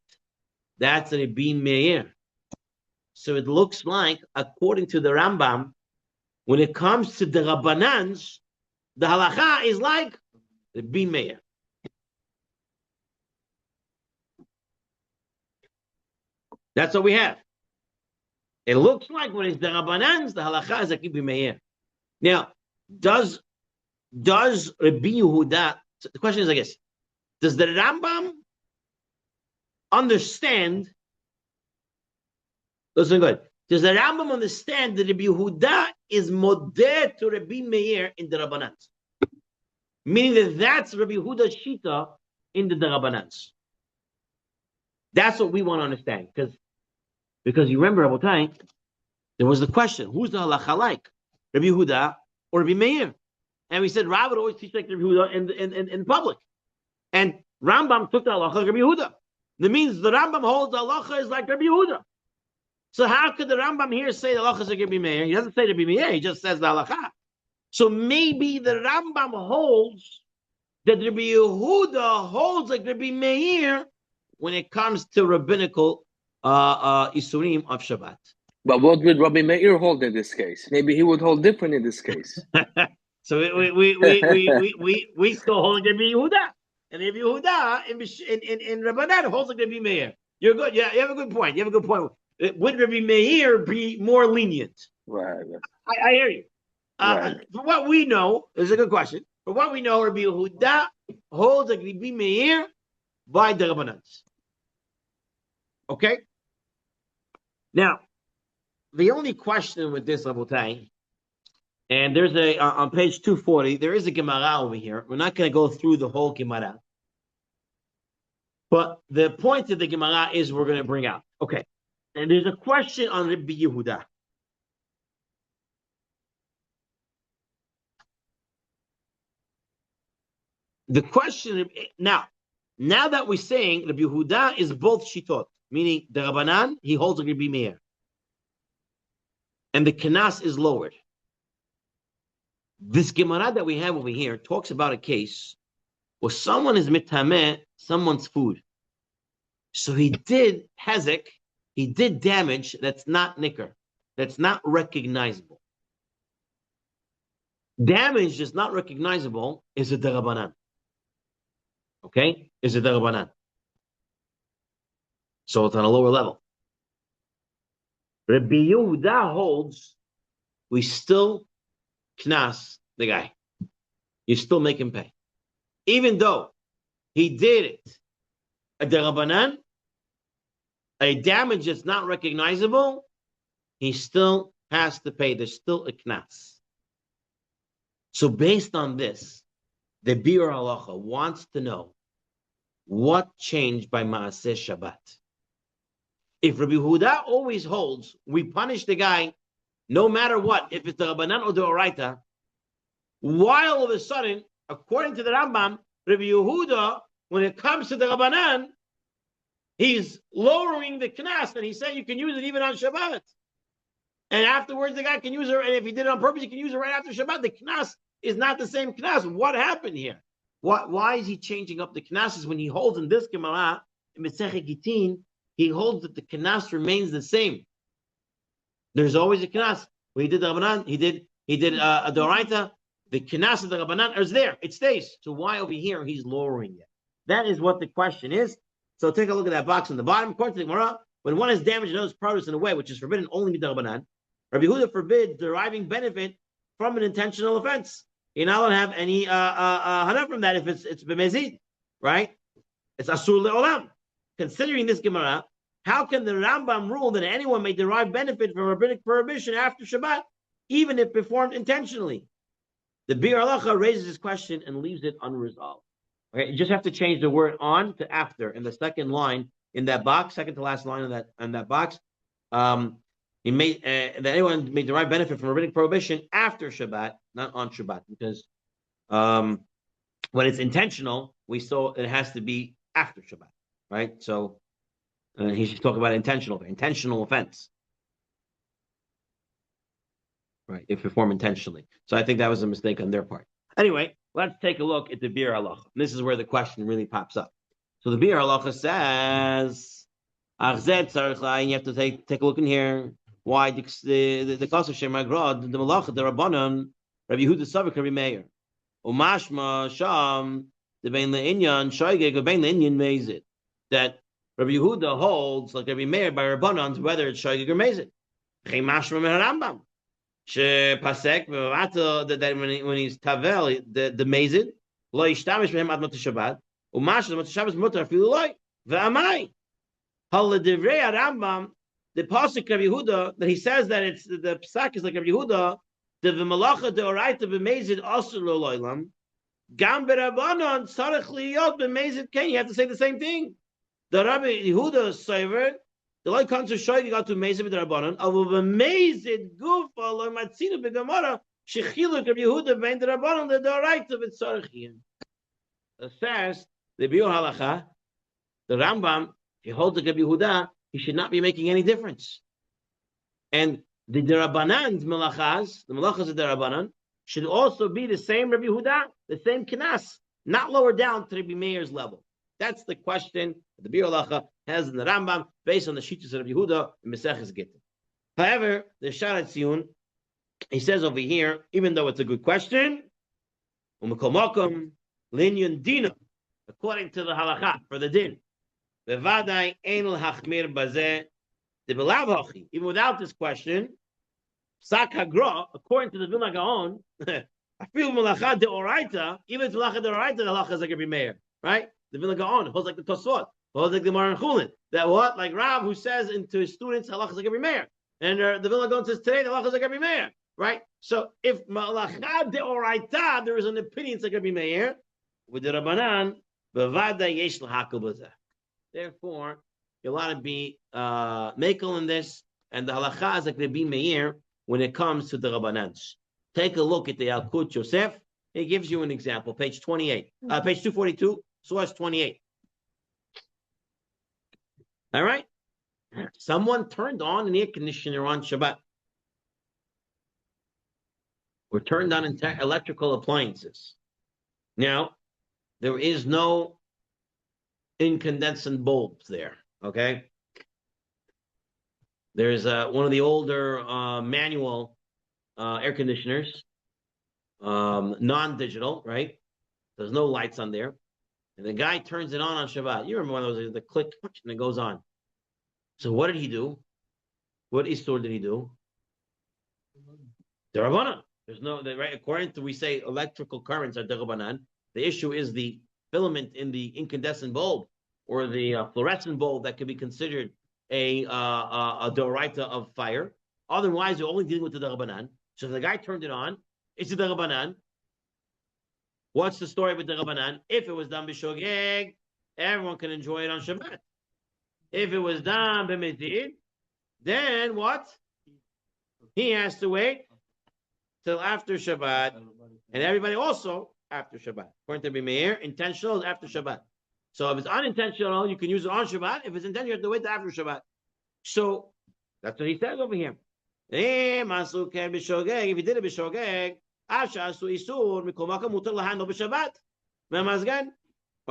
A: That's Rabbi Meir. So it looks like, according to the Rambam, when it comes to the Rabbanans, the halacha is like Rabbi Meir. That's what we have. It looks like when it's the Rabbanans, the halacha is like Rabbi Meir. Now, does Rabbi Yehuda, so the question is, I guess, does the Rambam understand, listen good, does the Rambam understand that Rabbi Yehuda is modeh to Rabbi Meir in the Rabbanans? Meaning that that's Rabbi Yehuda's shita in the Rabbanans. That's what we want to understand. Because you remember, Rabotai, there was the question, who's the halacha like? Rabbi Yehuda or Rabbi Meir? And we said Rav would always teach like Rabbi Yehuda in public. And Rambam took the halacha like Rabbi Yehuda. That means the Rambam holds the halacha is like Rabbi Yehuda. So how could the Rambam here say the halacha is like Rabbi Meir? He doesn't say Rabbi Meir, he just says the halacha. So maybe the Rambam holds that Rabbi Yehuda holds like Rabbi Meir when it comes to rabbinical isurim of Shabbat.
B: But what would Rabbi Meir hold in this case? Maybe he would hold different in this case.
A: So we still hold Rabbi Yehuda, and Rabbi Yehuda in Rabbanan holds like Rabbi Meir. You're good. Yeah, you have a good point. Would Rabbi Meir be more lenient?
B: Right.
A: I hear you.
B: Right.
A: For what we know, this is a good question. For what we know, Rabbi Yehuda holds like Rabbi Meir by the Rabbanans. Okay. Now, the only question with this, Rabotai, and there's on page 240, there is a Gemara over here. We're not going to go through the whole Gemara. But the point of the Gemara is we're going to bring out. Okay. And there's a question on Rabbi Yehuda. The question, now that we're saying Rabbi Yehuda is both shitot, meaning the Rabbanan, he holds like Rabbi Meir. And the Kanas is lowered. This Gemara that we have over here talks about a case where someone is mitameh someone's food. So he did hezek, he did damage that's not nicker, that's not recognizable. Damage that's not recognizable is a derabanan. Okay? Is a derabanan. So it's on a lower level. Rabbi Yehuda holds we still knas the guy. You still make him pay. Even though he did it, a derabanan, a damage that's not recognizable, he still has to pay. There's still a knas. So based on this, the Bir Halacha wants to know what changed by Maaseh Shabbat. If Rabbi Huda always holds, we punish the guy no matter what, if it's the Rabbanan or the Oraita, why all of a sudden, according to the Rambam, Rabbi Yehuda, when it comes to the Rabbanan, he's lowering the knas, and he's saying you can use it even on Shabbat. And afterwards, the guy can use it, and if he did it on purpose, he can use it right after Shabbat. The knas is not the same knas. What happened here? Why is he changing up the knas? When he holds in this Gemara, in Masechet Gitin, he holds that the knas remains the same. There's always a knas. When he did the Rabbanan, he did a Doraita. The knas of the Rabbanan is there. It stays. So why over here he's lowering it? That is what the question is. So take a look at that box on the bottom. According to the Gemara, when one has damaged another's produce in a way which is forbidden only with the Rabbanan, Rabbi Yehuda forbids deriving benefit from an intentional offense. You're not allowed to have any hana from that if it's b'mezid, right? It's asur le'olam. Considering this Gemara, how can the Rambam rule that anyone may derive benefit from rabbinic prohibition after Shabbat, even if performed intentionally? The Bir Halacha raises this question and leaves it unresolved. Okay, you just have to change the word on to after in the second line in that box, second to last line in that box. He made that anyone may derive benefit from rabbinic prohibition after Shabbat, not on Shabbat, because when it's intentional, we saw it has to be after Shabbat, right? So he should talk about intentional offense, right? If performed intentionally. So I think that was a mistake on their part. Anyway, let's take a look at the Bir Halacha. This is where the question really pops up. So the Bir Halacha says, you have to take a look in here. Why the cost of Shemagrad, the Malacha, the Rabbanon, Rabbi Yehuda Savik, Rabbi Meir, Umashma Sham, the Bein Le'inyan Shoygeg, the Bein Le'inyan Mezid, that Rabbi Yehuda holds like Rabbi Meir by Rabbanon, whether it's Shoygeg or Mezid. Chemashma Rambam, She Pasek that when he's Tavel the Mezid, Lo Yishtamish Behem Ad Mot Shabbat, Umashma Mot Shabbat Mutar Afilu Loi Ve'amai. Hal Divrei Rambam. The pasuk of Yehuda that he says that it's the psak is like Rabbi Yehuda, the v'malacha deoraita b'mezid asur lo loylam, gam b'rabbanon tzarich liyot b'mezid ken. You have to say the same thing. The Rabbi Yehuda saver the loy comes to shoy got to mezid b'rabbanon avu b'mezid gufa lo matzina b'gemara shechiluk Rabbi Yehuda b'ein b'rabbanon the deoraita b'tzarich. It says the Biur Halacha, the Rambam, he holds the Rabbi Yehuda. He should not be making any difference. And the Derabanan Melachas, the Melachas of Derabanan, should also be the same Rabbi Huda, the same Kinas, not lower down to Rabbi Meir's level. That's the question that the Bir Halacha has in the Rambam, based on the Shittus of Rabbi Huda and Maseches Gittin. However, the Sharat Tziyun, he says over here, even though it's a good question, Umekomokum, Linyan Dina, according to the Halacha, for the Din, even without this question, Sak Hagra, according to the Vilna Gaon, I feel Malacha de Oraita, even to Malacha de Oraita, the halacha is like Rabbi Meir, right? The Vilna Gaon holds like the Tosfot, holds like the Maran Chulin. That what? Like Rav, who says to his students, halacha is like Rabbi Meir. And the Vilna Gaon says today, the halacha is like Rabbi Meir, right? So if Malacha de Oraita, there is an opinion, it's like Rabbi Meir, with the Rabbanan, Bevada Yesh L'Hakal B'zeh. Therefore, you're allowed to be makel in this, and the halacha is like Rabbi Meir when it comes to the Rabbanans. Take a look at the Yalkut Yosef. He gives you an example, page 28, page 242, source 28. All right? Someone turned on an air conditioner on Shabbat. Or turned on electrical appliances. Now, there is no incandescent bulbs there, okay? There's one of the older manual air conditioners, non-digital, right? There's no lights on there. And the guy turns it on Shabbat. You remember one of those, the click, and it goes on. So what did he do? What Isur did he do? Derabanan. There's no, right? According to, we say electrical currents are Derabanan. The issue is the filament in the incandescent bulb or the fluorescent bulb that could be considered a doraita of fire. Otherwise, you're only dealing with the Derabanan. So the guy turned it on. It's the Derabanan. What's the story with the Rabbanan? If it was done b'shogeg, everyone can enjoy it on Shabbat. If it was done b'mezid, then what? He has to wait till after Shabbat, and everybody also after Shabbat. According to Meir, intentional is after Shabbat. So if it's unintentional, you can use it on Shabbat. If it's intentional, you have to wait till after Shabbat. So that's what he says over here. If you did it b'shogeg, or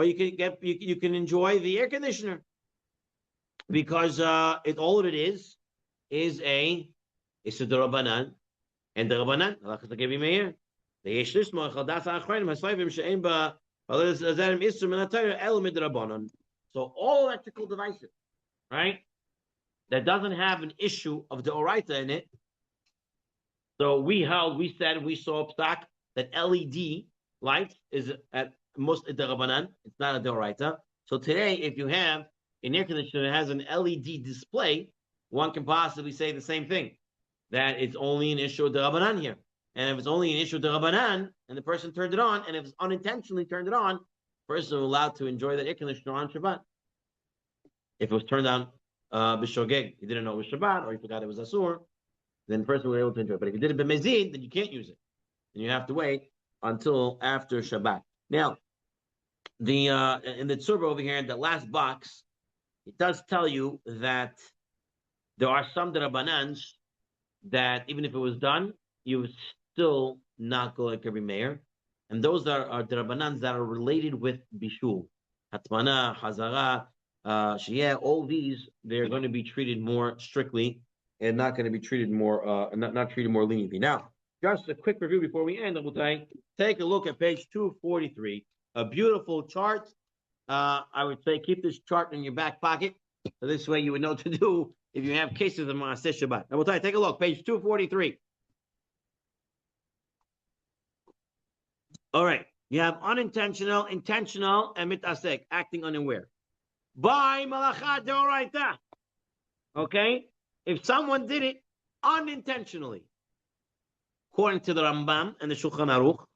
A: you can enjoy the air conditioner because all it is a Darabanan, and the Rabbanan halachas like Rabbi Meir. The Yeshlis Moachal Das Achronim Hasvayim She'en Ba Azarim Isur Min HaTorah El Midrabanan. So all electrical devices, right, that doesn't have an issue of the oraita in it. So we saw psak that LED lights is at most a derabanan. It's not a deoraita. So today, if you have an air conditioner that has an LED display, one can possibly say the same thing, that it's only an issue of derabanan here. And if it's only an issue of derabanan, and the person turned it on, and if it's unintentionally turned it on, the person is allowed to enjoy the air conditioner on Shabbat. If it was turned on b'shogeg, he didn't know it was Shabbat, or he forgot it was Asur, then the person was able to enjoy it. But if you did it b'mezid, then you can't use it. And you have to wait until after Shabbat. Now, in the Tzurba over here, in the last box, it does tell you that there are some derabanans that even if it was done, you would still not go like Rabbi Meir. And those are derabanans that are related with bishul. Hatmana, Hazara, Shiyah, all these, they're going to be treated more strictly and not going to be treated more, not treated more leniently. Now, just a quick review before we end, take a look at page 243. A beautiful chart. I would say keep this chart in your back pocket. So this way you would know what to do if you have cases of Maaseh Shabbat. Now, take a look, page 243. All right. You have unintentional, intentional, and mitasek, acting unaware. By malacha deoraita. Okay? If someone did it unintentionally, according to the Rambam and the Shulchan Aruch,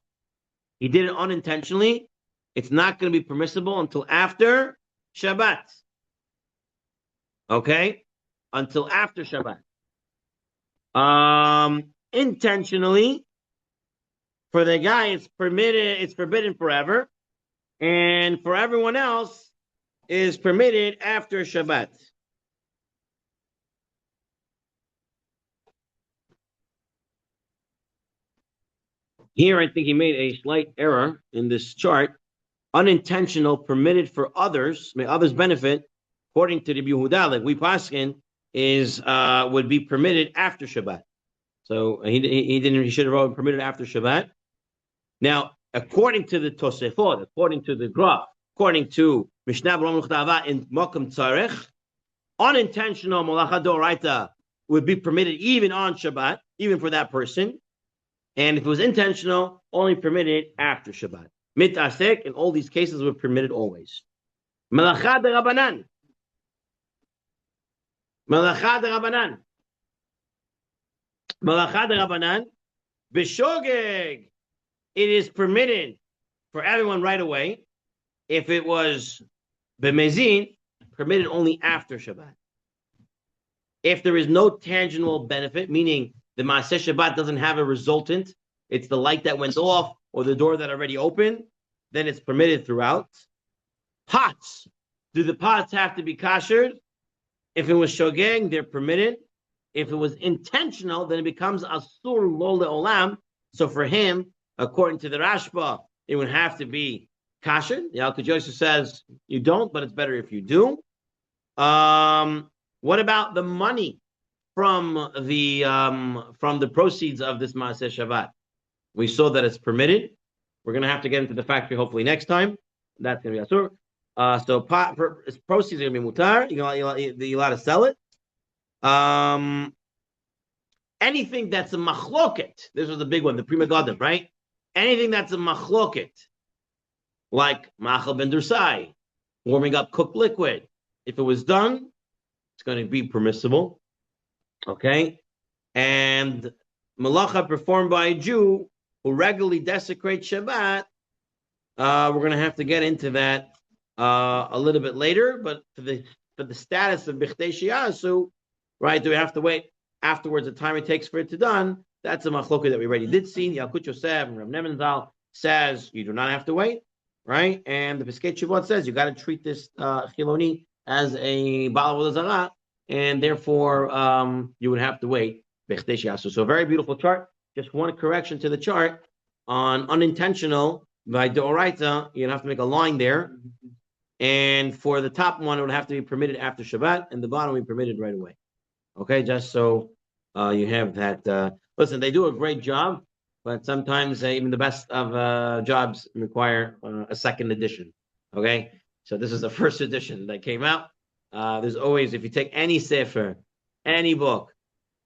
A: he did it unintentionally, it's not going to be permissible until after Shabbat. Okay? Until after Shabbat. Intentionally, for the guy, it's forbidden forever. And for everyone else, is permitted after Shabbat. Here, I think he made a slight error in this chart. Unintentional, permitted for others, may others benefit, according to the Yehuda, like we paskin, would be permitted after Shabbat. So he should have wrote permitted after Shabbat. Now, according to the Tosefot, according to the Graph, according to Mishnah B'Ram in Mokum Tzarech, unintentional Malacha Doraita would be permitted even on Shabbat, even for that person. And if it was intentional, only permitted after Shabbat. Mitasek, in all these cases, were permitted always. Malacha de Rabbanan. Malacha de Rabbanan. Malacha de Rabbanan. B'shogeg. It is permitted for everyone right away. If it was b'mezin, permitted only after Shabbat. If there is no tangible benefit, meaning the Maaseh Shabbat doesn't have a resultant, it's the light that went off or the door that already opened, then it's permitted throughout. Pots. Do the pots have to be kashered? If it was shogeg, they're permitted. If it was intentional, then it becomes asur lo le'olam. So for him, according to the Rashba, it would have to be kashered. The Alka Joseph says you don't, but it's better if you do. What about the money from the proceeds of this Maaseh Shabbat? We saw that it's permitted. We're going to have to get into the factory hopefully next time. That's going to be asur. So proceeds are going to be mutar. You're allowed to sell it. Anything that's a machloket. This was the big one, the Pri Megadim, right? Anything that's a machloket, like machal ben dursai, warming up cooked liquid. If it was done, it's going to be permissible. Okay? And malacha performed by a Jew who regularly desecrates Shabbat, We're going to have to get into that a little bit later, but for the status of Bichdei Shiasu, right, do we have to wait afterwards the time it takes for it to done? That's a machloka that we already did see. Yalkut Yosef and Rav Nebenzahl says you do not have to wait, right? And the Piskei Teshuvot says you got to treat this Chiloni as a Baal Avodah Zarah, and therefore you would have to wait. So a very beautiful chart. Just one correction to the chart on unintentional by Doraita, you'd have to make a line there. And for the top one, it would have to be permitted after Shabbat, and the bottom would be permitted right away. Okay, just so you have that. Listen, they do a great job, but sometimes even the best of jobs require a second edition. Okay, so this is the first edition that came out. There's always, if you take any sefer, any book,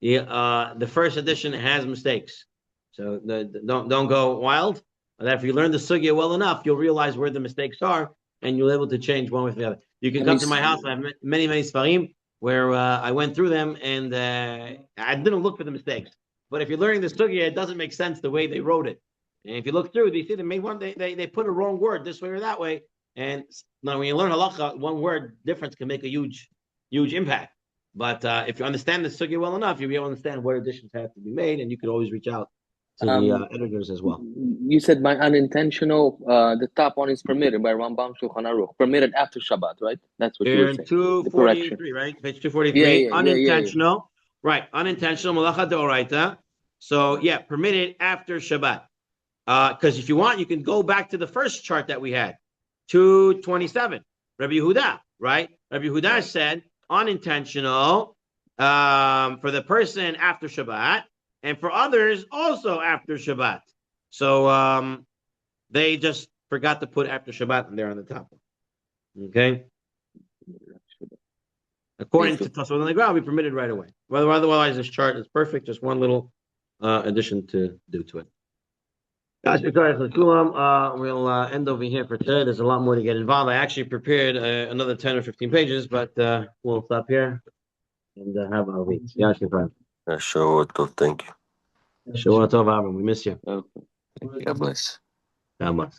A: the first edition has mistakes. So don't go wild. But if you learn the sugya well enough, you'll realize where the mistakes are, and you'll be able to change one with the other. You can come to my house. I have many sfarim where I went through them, and I didn't look for the mistakes. But if you're learning the sugya, it doesn't make sense the way they wrote it. And if you look through, you see they made one. They put a wrong word this way or that way. And now when you learn halacha, one word difference can make a huge impact. But if you understand the sugya well enough, you'll be able to understand what additions have to be made, and you could always reach out to the editors as well.
B: You said by unintentional, the top one is permitted by Rambam Shulchan Aruch. Permitted after Shabbat, right? That's what you were saying.
A: 243, right? Page 243. Unintentional. Right. Unintentional, malacha deoraita. So, yeah, permitted after Shabbat. Because if you want, you can go back to the first chart that we had, 227. Rabbi Yehuda, right? Rabbi Yehuda said unintentional for the person after Shabbat, and for others also after Shabbat. So they just forgot to put after Shabbat, and they're on the top. Okay? According to Tosfot on the ground, we permitted right away. Well, otherwise, this chart is perfect. Just one little addition to do to it. Guys, we'll end over here for today. There's a lot more to get involved. I actually prepared another 10 or 15 pages, but we'll stop here and have our week.
D: Sure, thank you.
A: Shabbat Tov, Avram. We miss you.
B: Okay.
D: God bless.
A: God bless.